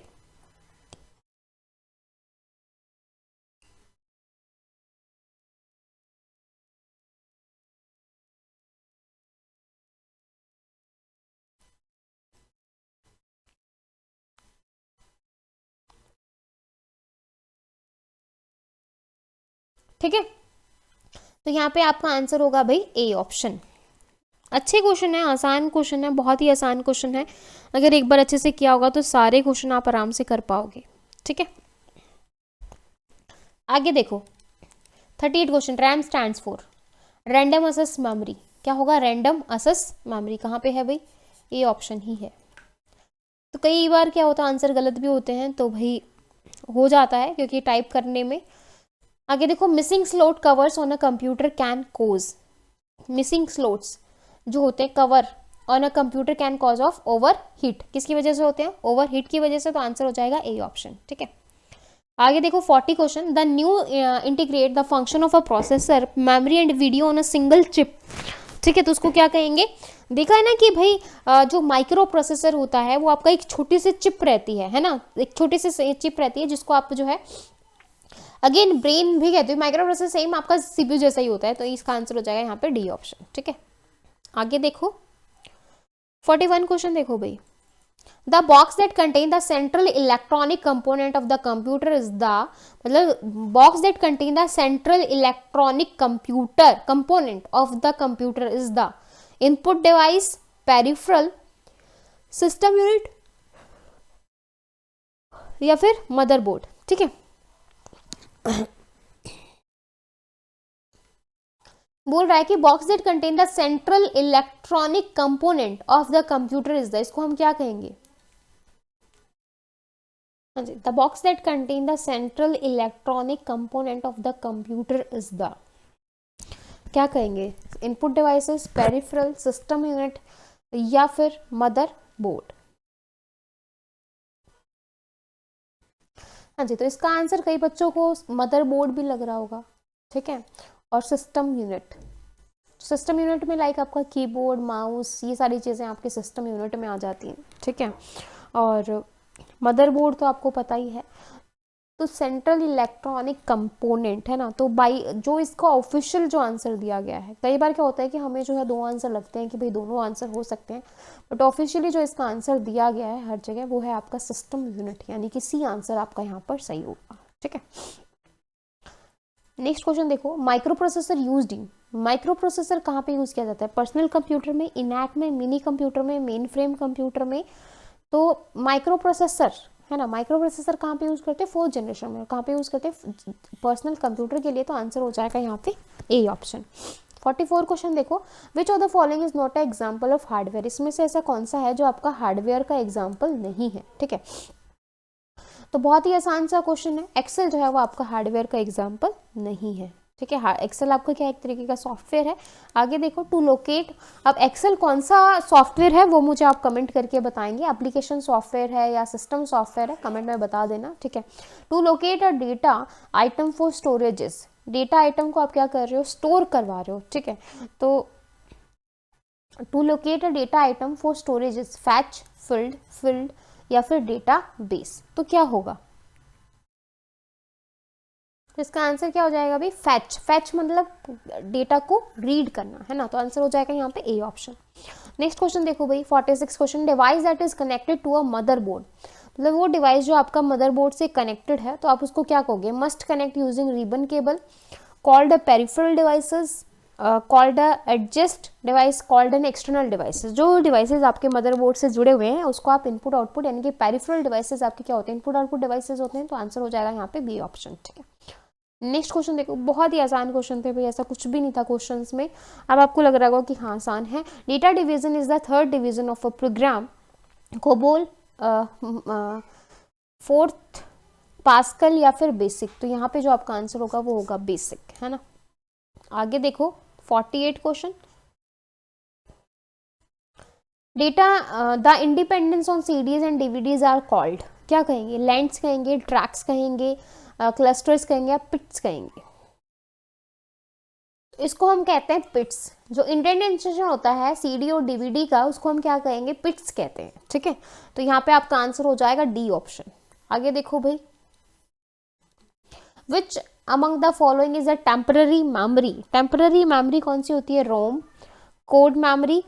ठीक है। तो यहाँ पे आपका आंसर होगा भाई ए ऑप्शन। अच्छे क्वेश्चन है, आसान क्वेश्चन है, बहुत ही आसान क्वेश्चन है। अगर एक बार अच्छे से किया होगा तो सारे क्वेश्चन आप आराम से कर पाओगे। ठीक है, आगे देखो 38 question. RAM stands for random assess memory. क्या होगा, रैंडम असेस मेमोरी। कहाँ पे है भाई, ए ऑप्शन ही है। तो कई बार क्या होता है आंसर गलत भी होते हैं, तो भाई हो जाता है क्योंकि टाइप करने में। आगे देखो, missing slot covers on a computer can cause. Missing slots जो होते हैं cover on a computer can cause of overheat. किसकी वजह से होते हैं, ओवर हीट की वजह से। तो आंसर हो जाएगा ए ऑप्शन। ठीक है, आगे देखो 40 question. The new integrate the function of a processor, memory and video on a single chip. ठीक है, तो उसको क्या कहेंगे, देखा है ना कि भाई जो माइक्रो प्रोसेसर होता है वो आपका एक छोटी सी चिप रहती है ना, एक छोटी सी चिप रहती है जिसको आप जो है अगेन ब्रेन भी कहते हो। माइक्रो प्रोसेसर सेम आपका सीपीयू जैसा ही होता है। तो इसका आंसर हो जाएगा यहाँ पे डी ऑप्शन। ठीक है, आगे देखो 41 क्वेश्चन देखो भाई। The box that contain the central electronic component of the computer is the, मतलब box that contain the central electronic computer component of the computer is the input device, peripheral, system unit या फिर मदरबोर्ड। ठीक है, बोल रहा है कि box that contain the central electronic component of the computer is the, इसको हम क्या कहेंगे, हाँ जी, the box that contain the central electronic component of the computer is the, क्या कहेंगे, input devices, peripheral, system unit या फिर मदर बोर्ड। हाँ जी, तो इसका आंसर कई बच्चों को मदर बोर्ड भी लग रहा होगा। ठीक है, और सिस्टम यूनिट, सिस्टम यूनिट में लाइक आपका कीबोर्ड, माउस, ये सारी चीज़ें आपके सिस्टम यूनिट में आ जाती हैं। ठीक है, और मदरबोर्ड तो आपको पता ही है। तो सेंट्रल इलेक्ट्रॉनिक कंपोनेंट है ना, तो बाई जो इसका ऑफिशियल जो आंसर दिया गया है, कई बार क्या होता है कि हमें जो है दो आंसर लगते हैं कि भाई दोनों आंसर हो सकते हैं, बट ऑफिशियली जो इसका आंसर दिया गया है हर जगह वो है आपका सिस्टम यूनिट, यानी कि सी आंसर आपका यहाँ पर सही होगा। ठीक है, नेक्स्ट क्वेश्चन देखो, micro processor used in, micro processor कहाँ पे यूज किया जाता है, पर्सनल कंप्यूटर में, इनैक में, मिनी कंप्यूटर में, मेन फ्रेम कंप्यूटर में। तो माइक्रो प्रोसेसर है ना, माइक्रो प्रोसेसर कहाँ पे यूज करते हैं, फोर्थ जनरेशन में। कहाँ पे यूज करते हैं, पर्सनल कंप्यूटर के लिए। तो आंसर हो जाएगा यहाँ पे ए ऑप्शन। 44 क्वेश्चन देखो, which of the following is not a example of hardware, इसमें से ऐसा कौन सा है जो आपका हार्डवेयर का एग्जाम्पल नहीं है। ठीक है, तो बहुत ही आसान सा क्वेश्चन है, एक्सेल जो है वो आपका हार्डवेयर का एग्जाम्पल नहीं है। ठीक है, एक्सेल आपका क्या एक तरीके का सॉफ्टवेयर है। आगे देखो, टू लोकेट, अब एक्सेल कौन सा सॉफ्टवेयर है वो मुझे आप कमेंट करके बताएंगे, एप्लीकेशन सॉफ्टवेयर है या सिस्टम सॉफ्टवेयर है, कमेंट में बता देना। ठीक है, to locate a data item for storages, data item को आप क्या कर रहे हो, स्टोर करवा रहे हो। ठीक है, तो to locate a data item for storages, fetch, field, field या फिर डेटा बेस। तो क्या होगा, तो इसका आंसर क्या हो जाएगा भाई, फैच। फैच मतलब डेटा को रीड करना है ना, तो आंसर हो जाएगा यहाँ पे ए ऑप्शन। नेक्स्ट क्वेश्चन देखो भाई 46 question, device that is connected to a motherboard, मतलब वो डिवाइस जो आपका मदरबोर्ड से कनेक्टेड है, तो आप उसको क्या कहोगे, must connect using ribbon cable, called a peripheral devices, called a adjust device, called an external devices. जो डिवाइसेस आपके मदरबोर्ड से जुड़े हुए हैं उसको आप इनपुट आउटपुट, यानी कि पेरिफेरल डिवाइसेस आपके क्या होते हैं, इनपुट आउटपुट डिवाइसेस होते हैं। तो आंसर हो जाएगा यहाँ पे बी ऑप्शन। ठीक है, नेक्स्ट क्वेश्चन देखो, बहुत ही आसान क्वेश्चन थे भाई, ऐसा कुछ भी नहीं था क्वेश्चंस में। अब आपको लग रहा होगा कि हाँ आसान है। Data division is the third division of a program, COBOL, FORTH, Pascal या फिर बेसिक। तो यहाँ पे जो आपका आंसर होगा वो होगा बेसिक, है ना। आगे देखो 48 question, data the independence on CDs and DVDs are called, क्या कहेंगे, लैंड्स कहेंगे, ट्रैक्स कहेंगे, क्लस्टर्स कहेंगे या पिट्स कहेंगे। इसको हम कहते हैं पिट्स। जो इंडेंटेशन होता है सीडी और डीवीडी का, उसको हम क्या कहेंगे, पिट्स कहते हैं। ठीक है, तो यहाँ पे आपका आंसर हो जाएगा डी ऑप्शन। आगे देखो भाई, which among the following is a temporary memory. Temporary memory कौन सी होती है, ROM, code memory,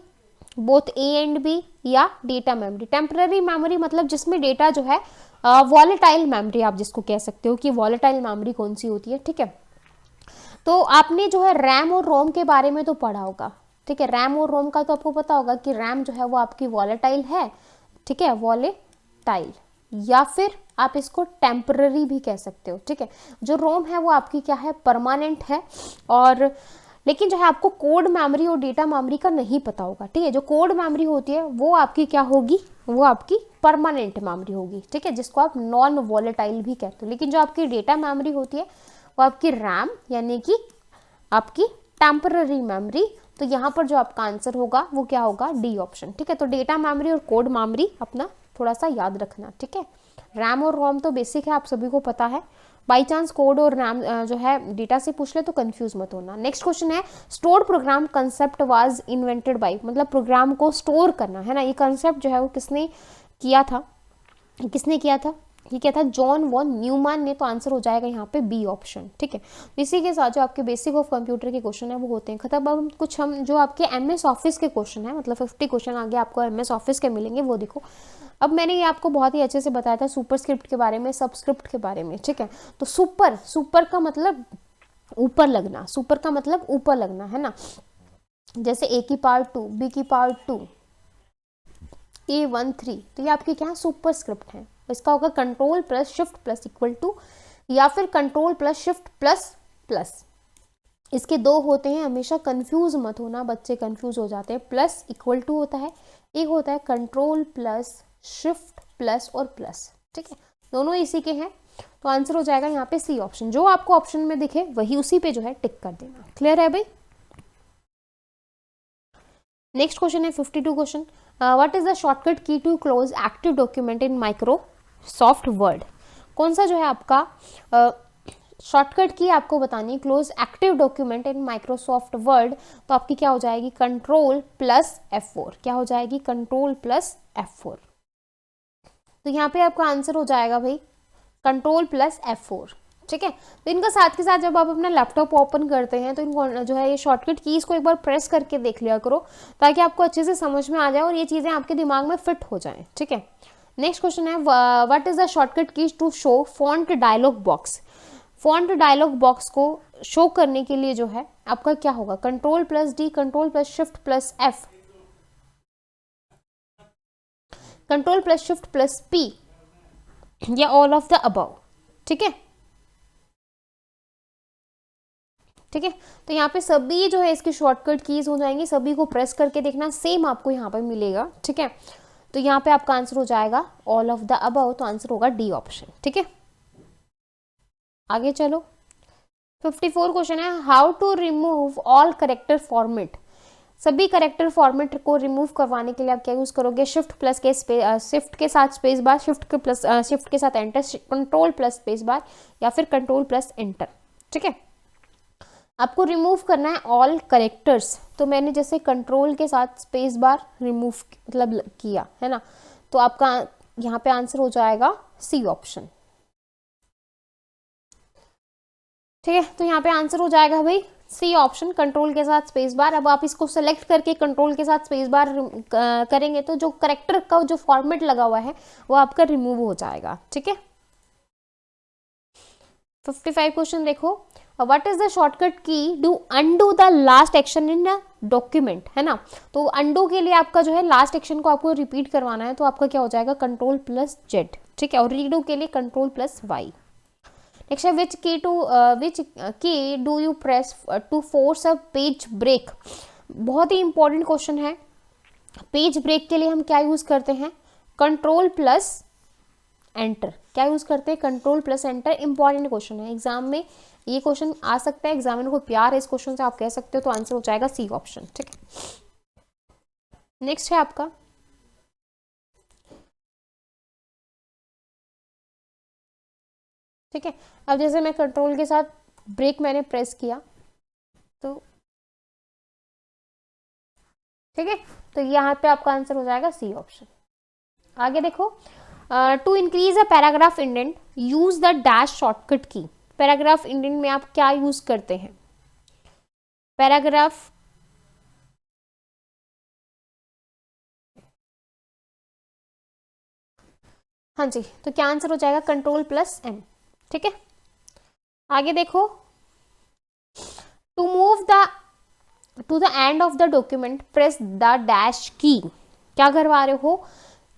both A and B, या डेटा मेमोरी। टेम्पररी मेमोरी मतलब जिसमें डेटा जो है वॉलेटाइल मेमोरी आप जिसको कह सकते हो कि वॉलेटाइल मेमोरी कौन सी होती है। ठीक है, तो आपने जो है रैम और रोम के बारे में तो पढ़ा होगा। ठीक है, रैम और रोम का तो आपको पता होगा कि रैम जो है वो आपकी वॉलेटाइल है। ठीक है, वॉलेटाइल, या फिर आप इसको टेम्पररी भी कह सकते हो। ठीक है, जो रोम है वो आपकी क्या है, परमानेंट है। और लेकिन जो है आपको कोड मेमोरी और डेटा मेमोरी का नहीं पता होगा। ठीक है, जो कोड मेमोरी होती है वो आपकी क्या होगी, वो आपकी परमानेंट मेमोरी होगी। ठीक है, जिसको आप नॉन वॉलेटाइल भी कहते हो। लेकिन जो आपकी डेटा मेमोरी होती है वो आपकी रैम यानी कि आपकी टेम्पररी मेमोरी। तो यहाँ पर जो आपका आंसर होगा वो क्या होगा, डी ऑप्शन। ठीक है, तो डेटा मेमोरी और कोड मेमोरी अपना थोड़ा सा याद रखना। ठीक है, रैम और रोम तो बेसिक है, आप सभी को पता है। बाई चांस कोड और रैम जो है डेटा से पूछ ले तो कंफ्यूज मत होना। नेक्स्ट क्वेश्चन है, stored program concept was invented by, मतलब प्रोग्राम को स्टोर करना है ना, ये कंसेप्ट जो है वो किसने किया था, किसने किया था, ये क्या था, जॉन वॉन न्यूमैन ने। तो आंसर हो जाएगा यहाँ पे बी ऑप्शन। ठीक है, इसी के साथ जो आपके बेसिक ऑफ कंप्यूटर के क्वेश्चन है वो होते हैं खत्म। अब हम जो आपके एमएस ऑफिस के क्वेश्चन है, मतलब 50 क्वेश्चन आगे आपको एमएस ऑफिस के मिलेंगे, वो देखो। अब मैंने ये आपको बहुत ही अच्छे से बताया था सुपर स्क्रिप्ट के बारे में, सबस्क्रिप्ट के बारे में। ठीक है, तो सुपर का मतलब ऊपर लगना, सुपर का मतलब ऊपर लगना है ना। जैसे ए की पावर 2, बी की पावर 2, A13, तो ये आपके क्या सुपर स्क्रिप्ट है। इसका होगा control plus shift plus equal to, या फिर control plus shift plus plus. इसके दो होते हैं, हमेशा कंफ्यूज मत होना, बच्चे कंफ्यूज हो जाते हैं। प्लस इक्वल टू होता है, एक होता है कंट्रोल प्लस शिफ्ट प्लस और प्लस। ठीक है, दोनों इसी के हैं। तो आंसर हो जाएगा यहाँ पे सी ऑप्शन। जो आपको ऑप्शन में दिखे वही उसी पे जो है टिक कर देना। क्लियर है भाई। नेक्स्ट क्वेश्चन है 52 question, what is the shortcut key to close active document in Microsoft Word. कौन सा जो है आपका शॉर्टकट की आपको बतानी, close active document in Microsoft Word. तो आपकी क्या हो जाएगी, कंट्रोल प्लस F4। क्या हो जाएगी, कंट्रोल प्लस F4। तो यहाँ पे आपका आंसर हो जाएगा भाई कंट्रोल प्लस F4। ठीक है, तो इनका साथ के साथ जब आप अपना लैपटॉप ओपन करते हैं तो इनको जो है ये शॉर्टकट कीज को एक बार प्रेस करके देख लिया करो, ताकि आपको अच्छे से समझ में आ जाए और ये चीज़ें आपके दिमाग में फिट हो जाएं। ठीक है, नेक्स्ट क्वेश्चन है, what is the shortcut keys to show font dialog box. Font dialog box को शो करने के लिए जो है आपका क्या होगा, control plus D, control plus shift plus F, control plus shift plus P, या ऑल ऑफ द अबव। ठीक है, ठीक है, तो यहाँ पे सभी जो है इसकी शॉर्टकट कीज हो जाएंगी, सभी को प्रेस करके देखना, सेम आपको यहाँ पे मिलेगा। ठीक है, तो यहाँ पे आपका आंसर हो जाएगा ऑल ऑफ द अबव। तो आंसर होगा डी ऑप्शन। ठीक है, आगे चलो 54 क्वेश्चन है, how to remove all character format. सभी करेक्टर फॉर्मेट को रिमूव करवाने के लिए आप क्या यूज करोगे, शिफ्ट प्लस के शिफ्ट के साथ स्पेस बार, शिफ्ट के साथ enter, control plus space bar, या फिर कंट्रोल प्लस एंटर। ठीक है, आपको रिमूव करना है ऑल करेक्टर्स। तो मैंने जैसे कंट्रोल के साथ स्पेस बार रिमूव मतलब किया है ना, तो आपका यहाँ पे आंसर हो जाएगा सी ऑप्शन। ठीक है, तो यहाँ पे आंसर हो जाएगा भाई सी ऑप्शन, कंट्रोल के साथ स्पेस बार। अब आप इसको सेलेक्ट करके कंट्रोल के साथ स्पेस बार करेंगे तो जो करेक्टर का जो फॉर्मेट लगा हुआ है वो आपका रिमूव हो जाएगा। ठीक है, 55 क्वेश्चन देखो, व्हाट इज द शॉर्टकट की do undo the last action in a document, है ना। तो अनडू के लिए आपका जो है लास्ट एक्शन को आपको रिपीट करवाना है, तो आपका क्या हो जाएगा, कंट्रोल प्लस जेड। ठीक है, और रीडू के लिए कंट्रोल प्लस वाई। नेक्स्ट है, which key do you press to force a page break. बहुत ही इंपॉर्टेंट क्वेश्चन है। पेज ब्रेक के लिए हम क्या यूज करते हैं, कंट्रोल प्लस एंटर। क्या यूज करते हैं, control plus enter. Important question है, एग्जाम में ये क्वेश्चन आ सकता है, एग्जामिनर को प्यार है इस क्वेश्चन से, आप कह सकते हो। तो आंसर हो जाएगा सी ऑप्शन। ठीक है, नेक्स्ट है आपका ठीक है। अब जैसे मैं कंट्रोल के साथ ब्रेक मैंने प्रेस किया तो ठीक है, तो यहाँ पे आपका आंसर हो जाएगा सी ऑप्शन। आगे देखो, to increase a paragraph indent use the dash shortcut key. Paragraph indent में आप क्या यूज करते हैं? पैराग्राफ, हाँ जी, तो क्या आंसर हो जाएगा? Control plus N. ठीक है, आगे देखो, to move the to the end of the document press the dash key. क्या करवा रहे हो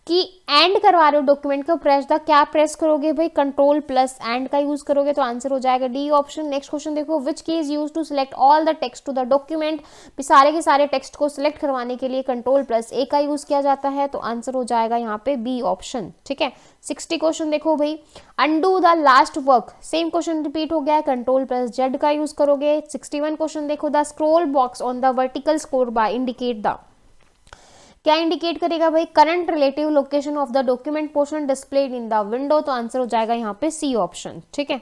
कि एंड करवा रहे हो डॉक्यूमेंट को, प्रेस द, क्या प्रेस करोगे भाई? कंट्रोल प्लस एंड का यूज करोगे, तो आंसर हो जाएगा डी ऑप्शन। नेक्स्ट क्वेश्चन देखो, which key is use to select all the text to the document. सारे के सारे टेक्स्ट को सिलेक्ट करवाने के लिए कंट्रोल प्लस ए का यूज किया जाता है, तो आंसर हो जाएगा यहाँ पे बी ऑप्शन। ठीक है, 60 क्वेश्चन देखो भाई, undo the last work, same question repeat हो गया है, कंट्रोल प्लस जेड का यूज करोगे। 61 क्वेश्चन देखो, the scroll box on the vertical score bar indicate the, क्या इंडिकेट करेगा भाई? Current relative location of the document portion displayed in the window, तो आंसर हो जाएगा यहाँ पे सी ऑप्शन। ठीक है,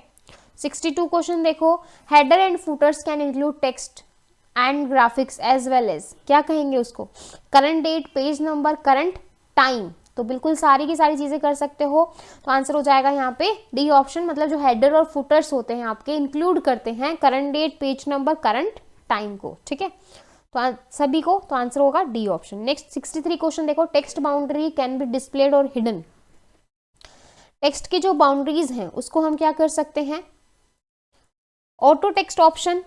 62 क्वेश्चन देखो, header and footers can include text and graphics as well as, क्या कहेंगे उसको? Current date, page number, current time, तो बिल्कुल सारी की सारी चीजें कर सकते हो, तो आंसर हो जाएगा यहाँ पे डी ऑप्शन। मतलब जो हेडर और फुटर्स होते हैं आपके इंक्लूड करते हैं current date, page number, current time को। ठीक है, तो सभी को, तो आंसर होगा डी ऑप्शन। नेक्स्ट 63 क्वेश्चन देखो, text boundary can be displayed और हिडन। टेक्स्ट की जो बाउंड्रीज हैं उसको हम क्या कर सकते हैं? Auto text option,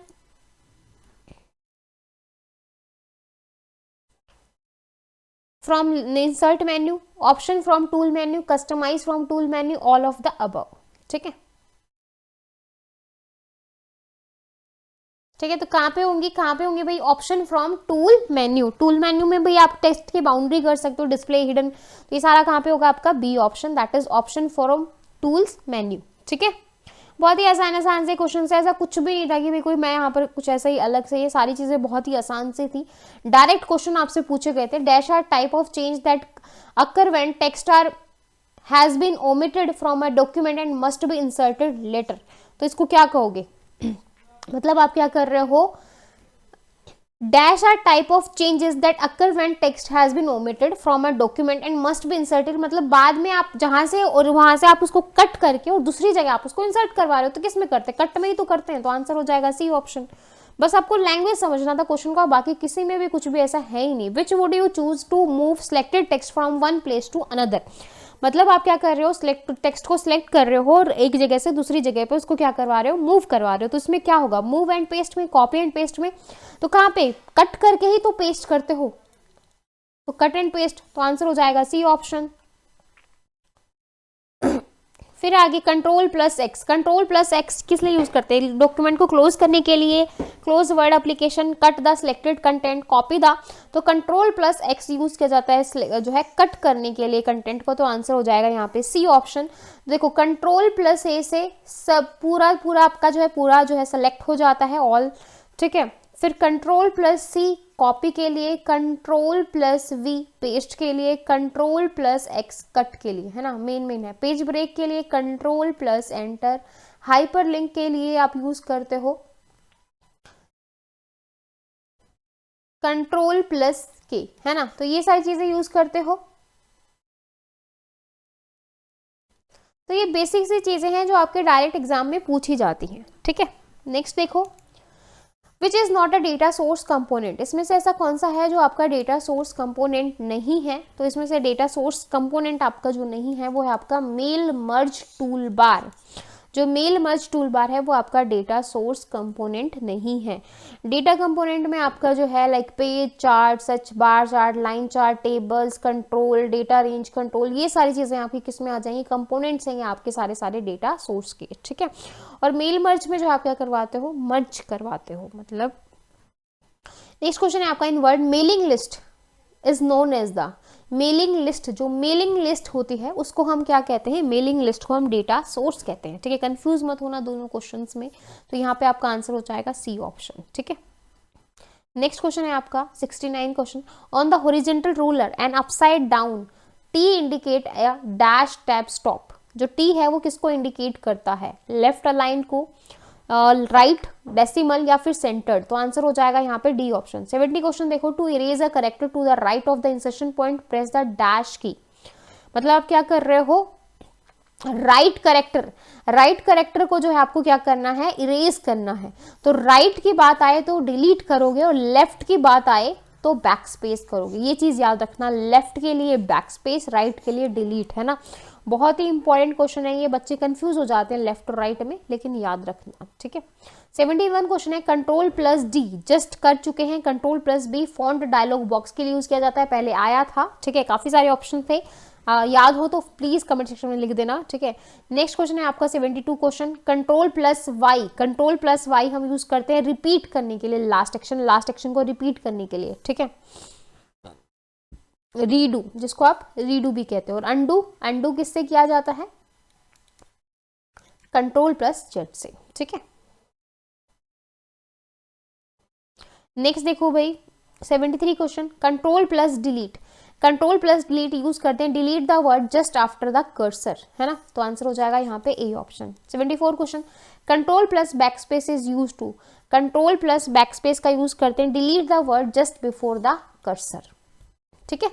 from insert menu, option from tool menu, customize from tool menu, all of the above. ठीक है, ठीक है, तो कहाँ पे होंगी, कहाँ पे होंगे भाई? Option from tool menu, tool menu में भाई आप टेक्स्ट की बाउंड्री कर सकते हो, डिस्प्ले, हिडन, तो ये सारा कहाँ पे होगा आपका? B option, that is option from tools menu. ठीक है, बहुत ही आसान आसान से क्वेश्चन है, ऐसा कुछ भी नहीं था कि भाई कोई मैं यहाँ पर कुछ ऐसा ही अलग से, ये सारी चीजें बहुत ही आसान से थी। डायरेक्ट क्वेश्चन आपसे पूछे गए थे, dash are type of change that occur when text are has been omitted from a document and must be inserted later, तो इसको क्या कहोगे? मतलब आप क्या कर रहे हो? Dash are type of changes that occur when text has been omitted from a document and must be inserted, मतलब बाद में आप जहां से और वहां से आप उसको कट करके और दूसरी जगह आप उसको इंसर्ट करवा रहे हो, तो किस में करते हैं? कट में ही तो करते हैं, तो आंसर हो जाएगा सी ऑप्शन। बस आपको लैंग्वेज समझना था क्वेश्चन का, बाकी किसी में भी कुछ भी ऐसा है ही नहीं। Which would you choose to move selected text from one place to another, मतलब आप क्या कर रहे हो? सिलेक्ट टेक्स्ट को सिलेक्ट कर रहे हो और एक जगह से दूसरी जगह पे उसको क्या करवा रहे हो? मूव करवा रहे हो, तो इसमें क्या होगा? मूव एंड पेस्ट में, कॉपी एंड पेस्ट में, तो कहाँ पे? कट करके ही तो पेस्ट करते हो, तो कट एंड पेस्ट, तो आंसर हो जाएगा सी ऑप्शन। फिर आगे control plus x, control plus x किस लिए यूज करते हैं? डॉक्यूमेंट को क्लोज करने के लिए, close word application, cut the selected content, copy the, तो कंट्रोल प्लस एक्स यूज किया जाता है जो है कट करने के लिए कंटेंट को, तो आंसर हो जाएगा यहाँ पे सी ऑप्शन। देखो कंट्रोल प्लस ए से सब पूरा पूरा आपका जो है पूरा जो है सेलेक्ट हो जाता है ऑल। ठीक है, फिर कंट्रोल प्लस सी कॉपी के लिए, कंट्रोल प्लस वी पेस्ट के लिए, कंट्रोल प्लस एक्स कट के लिए, है ना, मेन है। पेज ब्रेक के लिए control plus enter, hyper link के लिए आप यूज करते हो कंट्रोल प्लस के, है ना, तो ये सारी चीजें यूज करते हो। तो ये बेसिक सी चीजें हैं जो आपके डायरेक्ट एग्जाम में पूछी जाती हैं। ठीक है, नेक्स्ट देखो, which is not a data source component, इसमें से ऐसा कौन सा है जो आपका डेटा सोर्स कंपोनेंट नहीं है? तो इसमें से डेटा सोर्स कंपोनेंट आपका जो नहीं है वो है आपका मेल मर्ज टूल बार। जो मेल मर्ज टूल बार है वो आपका डेटा सोर्स कंपोनेंट नहीं है। डेटा कंपोनेंट में आपका जो है like page chart, search bar chart, line chart, tables control, data range control, ये सारी चीज़ें आपकी किस में आ जाएंगी? कंपोनेंट्स हैं आपके सारे सारे डेटा सोर्स के। ठीक है, और मेल मर्ज में जो आप क्या करवाते हो? मर्ज करवाते हो, मतलब। नेक्स्ट क्वेश्चन है आपका, in Word mailing list is known as the, mailing list, जो मेलिंग लिस्ट होती है उसको हम क्या कहते हैं? मेलिंग लिस्ट को हम डेटा सोर्स कहते हैं। ठीक है, कंफ्यूज मत होना दोनों क्वेश्चंस में, तो यहाँ पे आपका आंसर हो जाएगा सी ऑप्शन। ठीक है, नेक्स्ट क्वेश्चन है आपका 69 question, on the horizontal ruler and upside down T indicate a dash tab stop, जो टी है वो किसको इंडिकेट करता है, लेफ्ट अलाइन को, राइट, डेसिमल या फिर सेंटर्ड। तो आंसर हो जाएगा यहाँ पे डी ऑप्शन। 70 क्वेश्चन देखो, to erase a character to the right of the insertion point press the dash key. मतलब आप क्या कर रहे हो, राइट करेक्टर को जो है आपको क्या करना है, इरेज करना है। तो राइट की बात आए तो डिलीट करोगे और लेफ्ट की बात आए तो बैक स्पेस करोगे। ये चीज याद रखना, लेफ्ट के लिए बैक स्पेस, राइट के लिए डिलीट, है ना। बहुत ही इंपॉर्टेंट क्वेश्चन है ये, बच्चे कंफ्यूज हो जाते हैं लेफ्ट और राइट में, लेकिन याद रखना, ठीक है। 71 क्वेश्चन है, कंट्रोल प्लस डी जस्ट कर चुके हैं, control plus B font dialog box के लिए यूज किया जाता है, पहले आया था, ठीक है। काफी सारे ऑप्शन थे, याद हो तो प्लीज कमेंट सेक्शन में लिख देना, ठीक है। नेक्स्ट क्वेश्चन है आपका 72 क्वेश्चन, कंट्रोल प्लस वाई हम यूज करते हैं रिपीट करने के लिए, लास्ट एक्शन को रिपीट करने के लिए, ठीक है। रीडू, जिसको आप रीडू भी कहते हो, और अंडू किससे किया जाता है, कंट्रोल प्लस जेड से, ठीक है। नेक्स्ट देखो भाई 73 question, control plus delete use करते हैं, delete the word just after the cursor, है ना। तो आंसर हो जाएगा यहाँ पे A option. 74 question, control plus backspace is use to, control plus backspace का यूज करते हैं, delete the word just before the cursor, ठीक है।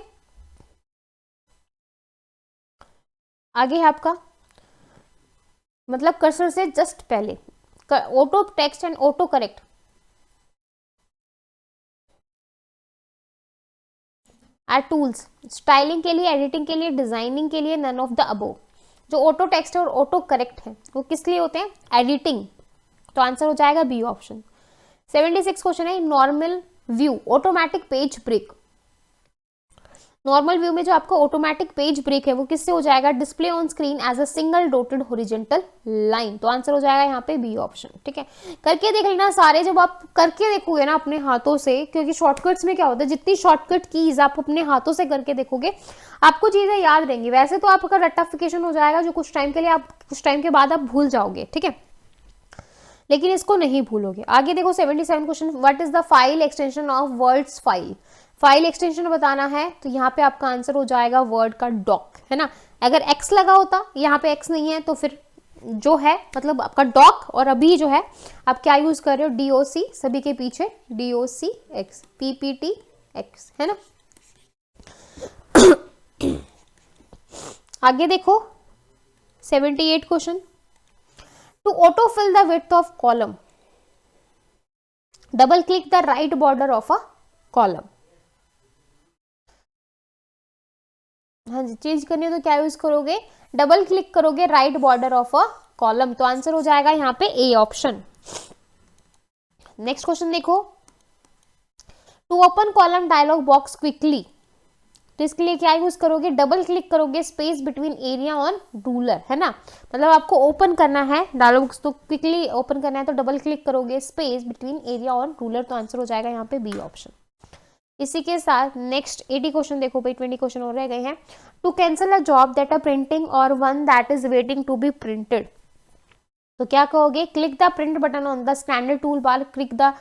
आगे है आपका, मतलब कर्सर से जस्ट पहले, auto text and auto correct, tools styling के लिए, एडिटिंग के लिए, डिजाइनिंग के लिए, नन ऑफ द अबोव। जो ऑटो टेक्स्ट और ऑटो करेक्ट है वो किस लिए होते हैं, एडिटिंग। तो आंसर हो जाएगा बी ऑप्शन। 76 क्वेश्चन है, normal view automatic page break, normal view में जो आपका ऑटोमेटिक पेज ब्रेक है वो किससे हो जाएगा, display on screen as a single dotted horizontal line. तो आंसर हो जाएगा यहाँ पे बी ऑप्शन, ठीक है। करके देख लेना सारे, जब आप करके देखोगे ना अपने हाथों से, क्योंकि शॉर्टकट्स में क्या होता है, जितनी शॉर्टकट कीज आप अपने हाथों से करके देखोगे आपको चीजें याद रहेंगी। वैसे तो आपका रट्टाफिकेशन हो जाएगा, जो कुछ टाइम के लिए आप कुछ टाइम के बाद आप भूल जाओगे, ठीक है, लेकिन इसको नहीं भूलोगे। आगे देखो 77 question, what is the file extension of words file extension बताना है, तो यहाँ पे आपका आंसर हो जाएगा वर्ड का डॉक, है ना। अगर एक्स लगा होता, यहाँ पे एक्स नहीं है, तो फिर जो है मतलब आपका डॉक, और अभी जो है आप क्या यूज कर रहे हो, डीओसी, सभी के पीछे डीओसी एक्स, पीपीटी एक्स, है ना। आगे देखो 78 question, to auto fill the width of column double click the right border of a column. हाँ जी, चेंज करनी है तो क्या यूज करोगे, डबल क्लिक करोगे right border of a column. तो आंसर हो जाएगा यहाँ पे ए ऑप्शन। नेक्स्ट क्वेश्चन देखो, to open column dialog box quickly, तो इसके लिए क्या यूज करोगे, डबल क्लिक करोगे space between area on ruler, है ना। मतलब आपको ओपन करना है डायलॉग बॉक्स, तो क्विकली ओपन करना है तो डबल क्लिक करोगे space between area on ruler. तो आंसर हो जाएगा यहाँ पे बी ऑप्शन। इसी के साथ नेक्स्ट 80 क्वेश्चन देखो भाई, 20 क्वेश्चन और रह गए हैं। To cancel a job that a printing or one that is waiting to be printed, तो क्या कहोगे, click the print button on the standard toolbar, click the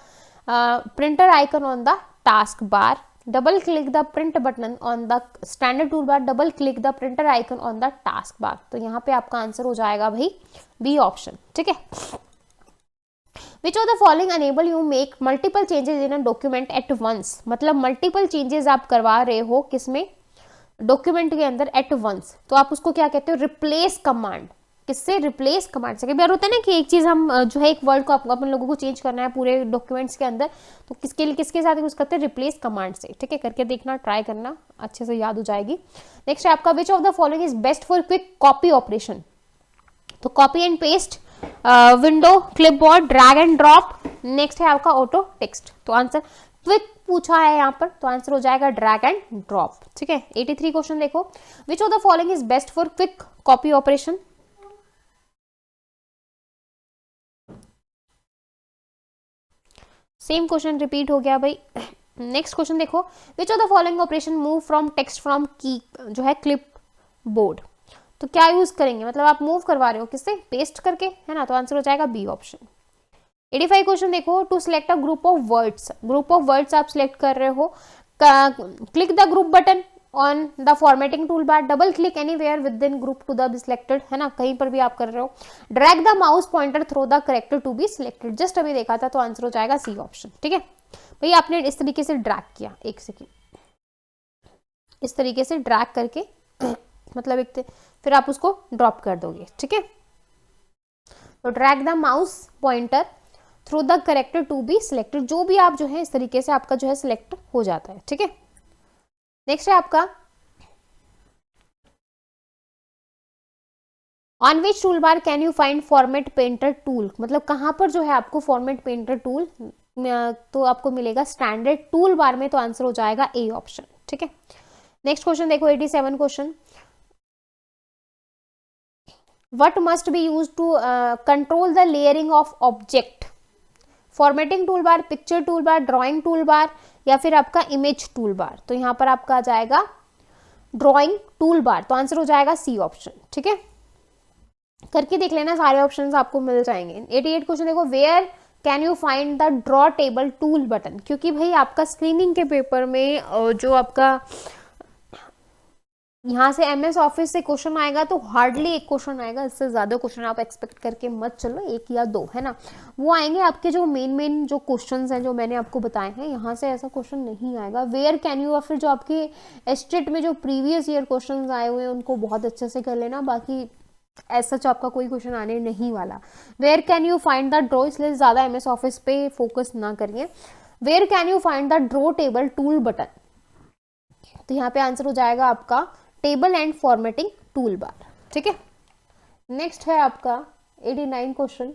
printer icon on the taskbar, double click the print button on the standard tool bar, double click the printer icon on the taskbar. तो यहाँ पे आपका आंसर हो जाएगा भाई बी ऑप्शन, ठीक है। Which of the following enable you make multiple changes in a document at once, मतलब मल्टीपल चेंजेस आप करवा रहे हो किसमें, डॉक्यूमेंट के अंदर एट वंस, तो आप उसको क्या कहते हो, रिप्लेस कमांड। किससे, रिप्लेस कमांड से। कई बार होता है ना कि एक चीज हम जो है एक वर्ड को अपन लोगों को चेंज करना है पूरे डॉक्यूमेंट्स के अंदर, तो किसके साथ यूज करते हैं, रिप्लेस कमांड से, ठीक है। करके देखना, ट्राई करना, अच्छे से याद हो जाएगी। नेक्स्ट है आपका, which of the following is best for quick copy operation, तो copy and paste, window, clipboard, drag and drop. Next है आपका ऑटो टेक्स्ट। तो आंसर क्विक पूछा है यहाँ पर, तो आंसर हो जाएगा ड्रैग एंड ड्रॉप, ठीक है। 83 क्वेश्चन देखो, which of the following is best for quick copy operation, same question repeat हो गया भाई। नेक्स्ट क्वेश्चन देखो, which of the following operation move from text from की, जो है क्लिप बोर्ड, तो क्या यूज करेंगे, मतलब आप मूव करवा रहे हो किससे, पेस्ट करके, है ना। तो आंसर हो जाएगा बी ऑप्शन। 85 क्वेश्चन देखो, to select a group of words आप सिलेक्ट कर रहे हो, click the group button on the formatting tool bar, double click anywhere within group to the selected, है ना, कहीं पर भी आप कर रहे हो, drag the mouse pointer through the character to be selected, just अभी देखा था तो आंसर हो जाएगा सी ऑप्शन। ठीक है भैया, आपने इस तरीके से ड्रैग किया, एक सेकेंड, इस तरीके से ड्रैग करके मतलब एक फिर आप उसको ड्रॉप कर दोगे। ठीक है, तो drag the mouse pointer through the character to be selected, जो भी आप जो है इस तरीके से आपका जो है सिलेक्ट हो जाता है। ठीक है, नेक्स्ट है आपका on which tool bar can you find format painter tool, मतलब कहां पर जो है आपको फॉर्मेट पेंटर टूल तो आपको मिलेगा स्टैंडर्ड टूल बार में, तो आंसर हो जाएगा ए ऑप्शन। ठीक है, नेक्स्ट क्वेश्चन देखो 87 question, what must be use to control the layering of object, formatting tool bar, picture tool bar, drawing tool bar या फिर आपका इमेज टूल बार, तो यहां पर आपका आ जाएगा ड्रॉइंग टूल बार, तो आंसर हो जाएगा सी ऑप्शन। ठीक है, करके देख लेना, सारे ऑप्शंस आपको मिल जाएंगे। 88 क्वेश्चन देखो, where can you find the draw table tool button, क्योंकि भाई आपका स्क्रीनिंग के पेपर में जो आपका यहाँ से एमएस ऑफिस से क्वेश्चन आएगा तो हार्डली एक क्वेश्चन आएगा, इससे ज्यादा क्वेश्चन आप एक्सपेक्ट करके मत चलो, एक या दो, है ना, वो आएंगे आपके जो मेन जो क्वेश्चंस हैं जो मैंने आपको बताए हैं, यहाँ से ऐसा क्वेश्चन नहीं आएगा। वेयर कैन यू, और फिर जो आपके एस्टेट में जो प्रीवियस ईयर क्वेश्चन आए हुए हैं उनको बहुत अच्छे से कर लेना, बाकी ऐसा जो आपका कोई क्वेश्चन आने नहीं वाला। Where can you find the draw, इसलिए ज्यादा एमएस ऑफिस पे फोकस ना करिए। Where can you find the draw table tool button, तो यहाँ पे आंसर हो जाएगा आपका table and formatting tool bar. ठीक है, नेक्स्ट है आपका 89 question,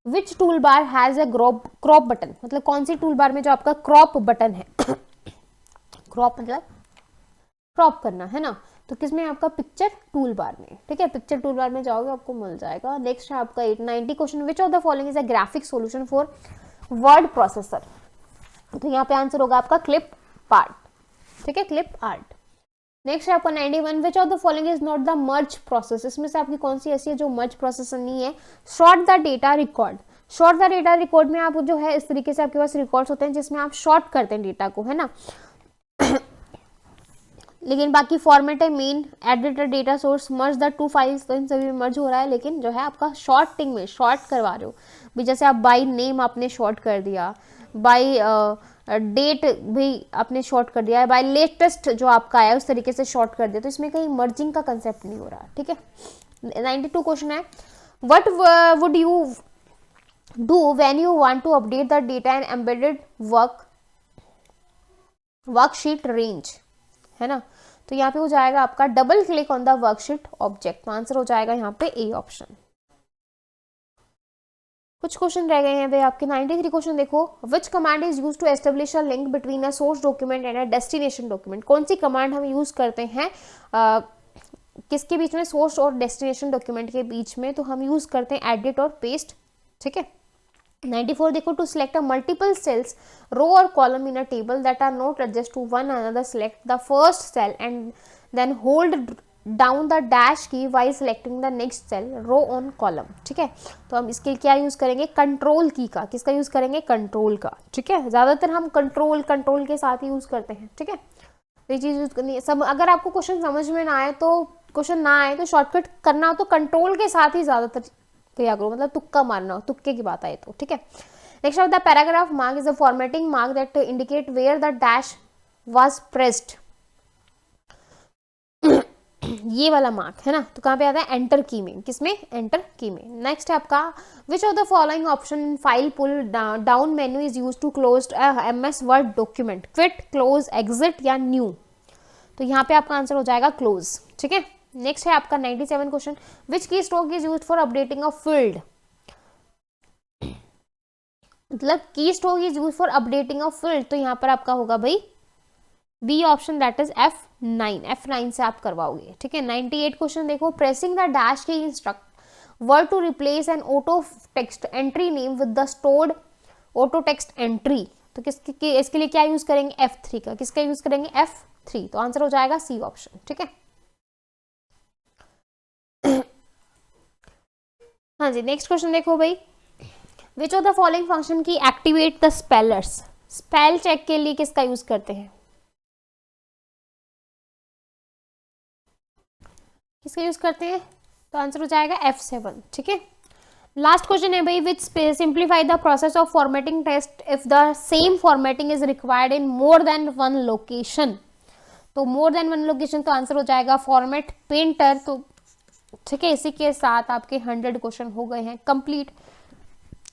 which tool bar has a crop button, मतलब कौन सी टूल बार में जो आपका क्रॉप बटन है क्रॉप मतलब क्रॉप करना, है ना, तो किसमें आपका पिक्चर टूल बार में। ठीक है, पिक्चर टूल बार में जाओगे आपको मिल जाएगा। नेक्स्ट है आपका 890 question, which of the following is a graphic solution for word processor, तो यहाँ पे आंसर होगा आपका क्लिप आर्ट। ठीक है, क्लिप आर्ट। नेक्स्ट है आपका 91, विच of the following is not the merge process, इसमें से आपकी कौन सी ऐसी है जो मर्ज प्रोसेसर नहीं है। Short the data record, short the data record में आप जो है इस तरीके से आपके पास रिकॉर्ड्स होते हैं जिसमें आप शॉर्ट करते हैं डेटा को, है ना लेकिन बाकी फॉर्मेट है main, editor, data source, merge the two files, तो इन सभी में मर्ज हो रहा है, लेकिन जो है आपका शॉर्टिंग में शॉर्ट करवा रहे हो भी, जैसे आप बाई नेम आपने शॉर्ट कर दिया, बाई डेट भी आपने शॉर्ट कर दिया है, बाय लेटेस्ट जो आपका है उस तरीके से शॉर्ट कर दिया, तो इसमें कहीं मर्जिंग का कंसेप्ट नहीं हो रहा। ठीक है, 92 क्वेश्चन है, what would you do when you want to update the data and embedded worksheet range, है ना, तो यहाँ पे हो जाएगा आपका double click on the worksheet object, तो आंसर हो जाएगा यहाँ पे ए ऑप्शन। कुछ क्वेश्चन रह गए हैं भाई आपके 93 क्वेश्चन देखो, which command is use to establish a link between a source document and a destination document, कौन सी कमांड हम यूज करते हैं किसके बीच में, सोर्स और डेस्टिनेशन डॉक्यूमेंट के बीच में, तो हम यूज करते हैं एडिट और पेस्ट। ठीक है, 94 देखो, to select a multiple cells row or column in a table that are not adjust to one another, select the first cell and then hold down the dash key while selecting the next cell row on column. ठीक है, तो हम इसके क्या यूज करेंगे, कंट्रोल की का, किसका यूज करेंगे, कंट्रोल का। ठीक है, ज्यादातर हम कंट्रोल के साथ ही यूज करते हैं। ठीक है, ये चीज यूज करनी है सब। अगर आपको क्वेश्चन समझ में ना आए तो शॉर्टकट करना हो तो कंट्रोल के साथ ही ज्यादातर किया करो, मतलब तुक्का मारना हो, तुक्के की बात आए तो। ठीक है, next of the paragraph mark is a formatting mark that indicate where the dash was pressed, ये वाला मार्क है ना, तो कहाँ पे आता है, एंटर की में, किसमें, एंटर की में। नेक्स्ट है आपका which of the following option file pull down menu is use to close MS Word document, quit, close, exit या न्यू, तो यहाँ पे आपका आंसर हो जाएगा क्लोज। ठीक है, नेक्स्ट है आपका 97 क्वेश्चन, विच की stroke is use for updating a field, मतलब की stroke is use for updating a field, तो यहाँ पर आपका होगा भाई B option, that is F9 से आप करवाओगे। ठीक है, 98 क्वेश्चन देखो, pressing the dash key instruct Word to replace an auto text entry name with the stored auto text entry, तो इसके लिए क्या यूज करेंगे, F3 का, किसका यूज करेंगे, F3, तो आंसर हो जाएगा सी ऑप्शन। ठीक है, हाँ जी, नेक्स्ट क्वेश्चन देखो भाई, विच ऑफ द फॉलोइंग फंक्शन की एक्टिवेट द स्पेलर्स, स्पेल चेक के लिए किसका यूज करते हैं, किसका यूज करते हैं, तो आंसर हो जाएगा F7, ठीक है। लास्ट क्वेश्चन है भाई, which simplify the process of formatting text if the same formatting is required in more than one location. तो मोर देन वन लोकेशन, तो आंसर हो जाएगा फॉर्मेट पेंटर। तो ठीक है, इसी के साथ आपके 100 क्वेश्चन हो गए हैं कंप्लीट।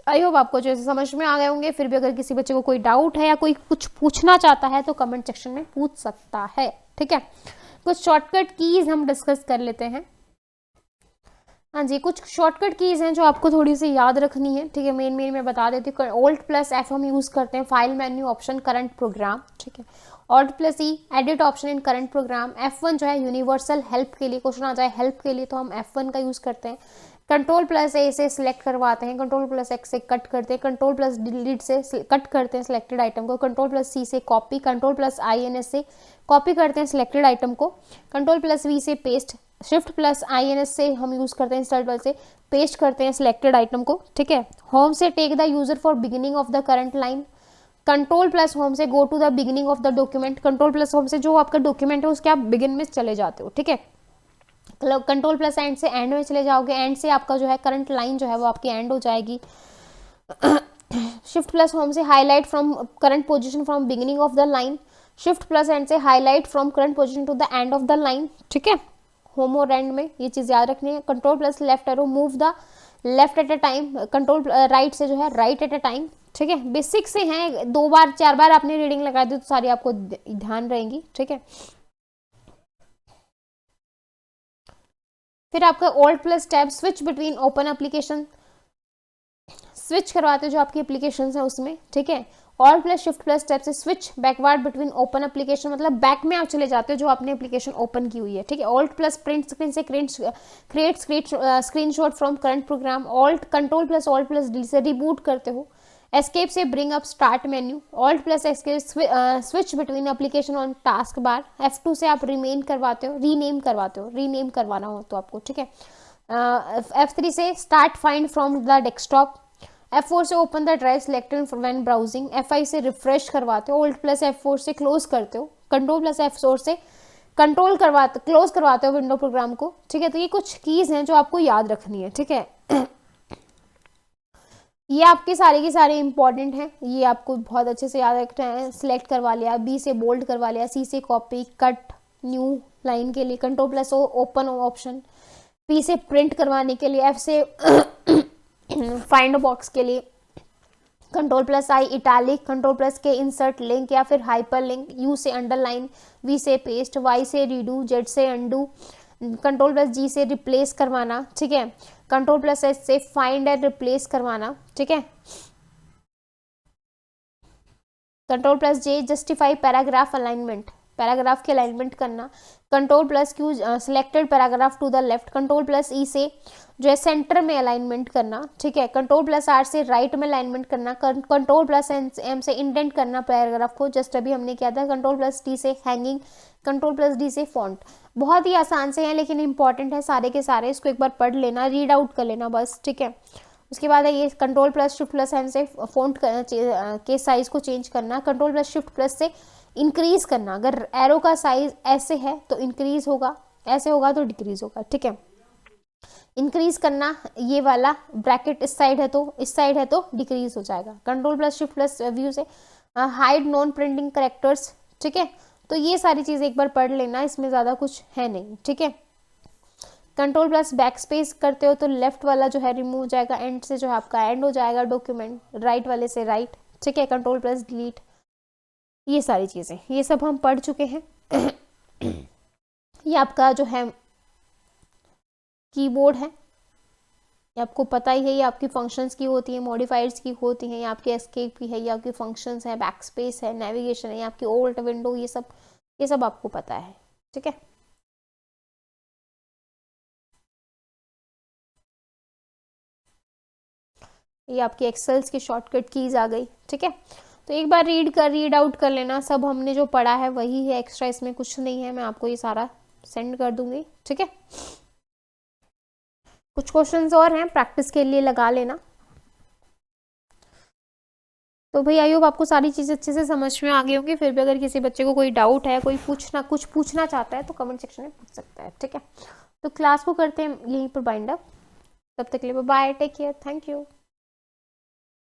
आई होप आपको जो समझ में आ गए होंगे। फिर भी अगर किसी बच्चे को कोई डाउट है या कोई कुछ पूछना चाहता है तो कमेंट सेक्शन में पूछ सकता है, ठीक है। कुछ शॉर्टकट कीज हम डिस्कस कर लेते हैं। हाँ जी, कुछ शॉर्टकट कीज हैं जो आपको थोड़ी सी याद रखनी है, ठीक है। मेन मैं बता देती हूँ। Alt+F हम यूज करते हैं, file menu option current program, ठीक है। Alt+E edit option in current program. F1 जो है यूनिवर्सल हेल्प के लिए, क्वेश्चन आ जाए हेल्प के लिए तो हम F1 का यूज करते हैं। Ctrl+A से सिलेक्ट करवाते हैं, Ctrl+X से कट करते हैं, Ctrl+Delete से कट करते हैं सिलेक्टेड आइटम को, Ctrl+C से कॉपी, Ctrl+INS से कॉपी करते हैं सिलेक्टेड आइटम को, Ctrl+V से पेस्ट, Shift+INS से हम यूज करते हैं इंस्टॉल से पेस्ट करते हैं सिलेक्टेड आइटम को, ठीक है। होम से take the user for beginning of the current line. Ctrl+Home से go to the beginning of the document. Ctrl+Home से जो आपका डॉक्यूमेंट है उसके आप बिगिन में चले जाते हो, ठीक है। Ctrl+End से एंड में चले जाओगे, एंड से आपका जो है करंट लाइन जो है वो आपकी एंड हो जाएगी। Shift+Home से highlight from current position from beginning of the line. Shift+End से highlight from current position to the end of the line, ठीक है। होम और एंड में ये चीज याद रखनी है। Ctrl+Left arrow move the left at a time. Ctrl+Right से जो है राइट एट अ टाइम, ठीक है। बेसिक से हैं, 2 बार 4 बार आपने रीडिंग लगा दी तो सारी आपको ध्यान रहेंगी, ठीक है। फिर आपका Alt+Tab switch between open application, switch करवाते हो जो आपकी एप्लीकेशन है उसमें, ठीक है। Alt+Shift+Tab से switch backward between open application, मतलब बैक में आप चले जाते हो जो आपने एप्लीकेशन ओपन की हुई है, ठीक है। Alt+Print स्क्रीन से create screenshot from current program. Ctrl+Alt+D से रिबूट करते हो। एस्केप से bring up start menu. Alt+Escape switch between application on task bar. F2 से आप रीनेम करवाते हो, रीनेम करवाना हो तो आपको, ठीक है। F3 से start find from the desktop. F4 से open the drive selected when browsing. F5 से रिफ्रेश करवाते हो। Alt+F4 से क्लोज करते हो। Ctrl+F4 से क्लोज करवाते हो विंडो प्रोग्राम को, ठीक है। तो ये कुछ कीज हैं जो आपको याद रखनी है, ठीक है। ये आपके सारे की सारे इंपॉर्टेंट हैं, ये आपको बहुत अच्छे से याद रखना है। सिलेक्ट करवा लिया, बी से बोल्ड करवा लिया, सी से कॉपी, कट न्यू लाइन के लिए Ctrl+O ओपन ऑप्शन, पी से प्रिंट करवाने के लिए, एफ से फाइंड बॉक्स के लिए, Ctrl+I italic, Ctrl+K insert link या फिर हाइपर लिंक, यू से अंडरलाइन, वी से पेस्ट, वाई से रीडू, जेड से अंडू, Ctrl+G से रिप्लेस करवाना, ठीक है। Ctrl+S से फाइंड एंड रिप्लेस करवाना, ठीक है। Ctrl+J justify paragraph alignment, paragraph के अलाइनमेंट करना। Ctrl+Q selected paragraph to the left. Ctrl+E से जो है सेंटर में अलाइनमेंट करना, ठीक है। Ctrl+R से राइट में अलाइनमेंट करना। Ctrl+M से इंडेंट करना पैराग्राफ को, जस्ट अभी हमने किया था। Ctrl+T से हैंगिंग, Ctrl+D से फॉन्ट। बहुत ही आसान से हैं लेकिन इंपॉर्टेंट है सारे के सारे, इसको एक बार पढ़ लेना, रीड आउट कर लेना बस, ठीक है। उसके बाद है ये Ctrl+Shift+N से फॉन्ट के साइज को चेंज करना। Ctrl+Shift+ से इंक्रीज करना, अगर एरो का साइज ऐसे है तो इंक्रीज होगा, ऐसे होगा तो डिक्रीज होगा, ठीक है। इंक्रीज करना, ये वाला ब्रैकेट इस साइड है तो इस साइड है तो डिक्रीज हो जाएगा। Ctrl+Shift+View से हाइड नॉन प्रिंटिंग करेक्टर्स, ठीक है। तो ये सारी चीज़ एक बार पढ़ लेना, इसमें ज़्यादा कुछ है नहीं, ठीक है। Ctrl+Backspace करते हो तो लेफ्ट वाला जो है रिमूव हो जाएगा, एंड से जो है आपका एंड हो जाएगा डॉक्यूमेंट, राइट वाले से राइट, ठीक है। Ctrl+Delete, ये सारी चीज़ें ये सब हम पढ़ चुके हैं। ये आपका जो है कीबोर्ड है, ये आपको पता ही है, ये आपकी फंक्शंस की होती है, मॉडिफायर्स की होती हैं, ये आपके एस्केप की है, ये आपकी फंक्शंस है, बैकस्पेस है, नेविगेशन है, ये आपकी ओल्ट विंडो, ये सब आपको पता है, ठीक है। ये आपकी एक्सेल्स की शॉर्टकट कीज आ गई, ठीक है। तो एक बार रीड आउट कर लेना, सब हमने जो पढ़ा है वही है, एक्स्ट्रा इसमें कुछ नहीं है, मैं आपको ये सारा सेंड कर दूंगी, ठीक है। कुछ क्वेश्चंस और हैं प्रैक्टिस के लिए, लगा लेना। तो भाई आई होप आपको सारी चीज़ अच्छे से समझ में आ गई होंगी। फिर भी अगर किसी बच्चे को कोई डाउट है, कुछ पूछना चाहता है तो कमेंट सेक्शन में पूछ सकता है, ठीक है। तो क्लास को करते हैं यहीं पर बाइंड अप। तब तक के लिए bye, take care, thank you.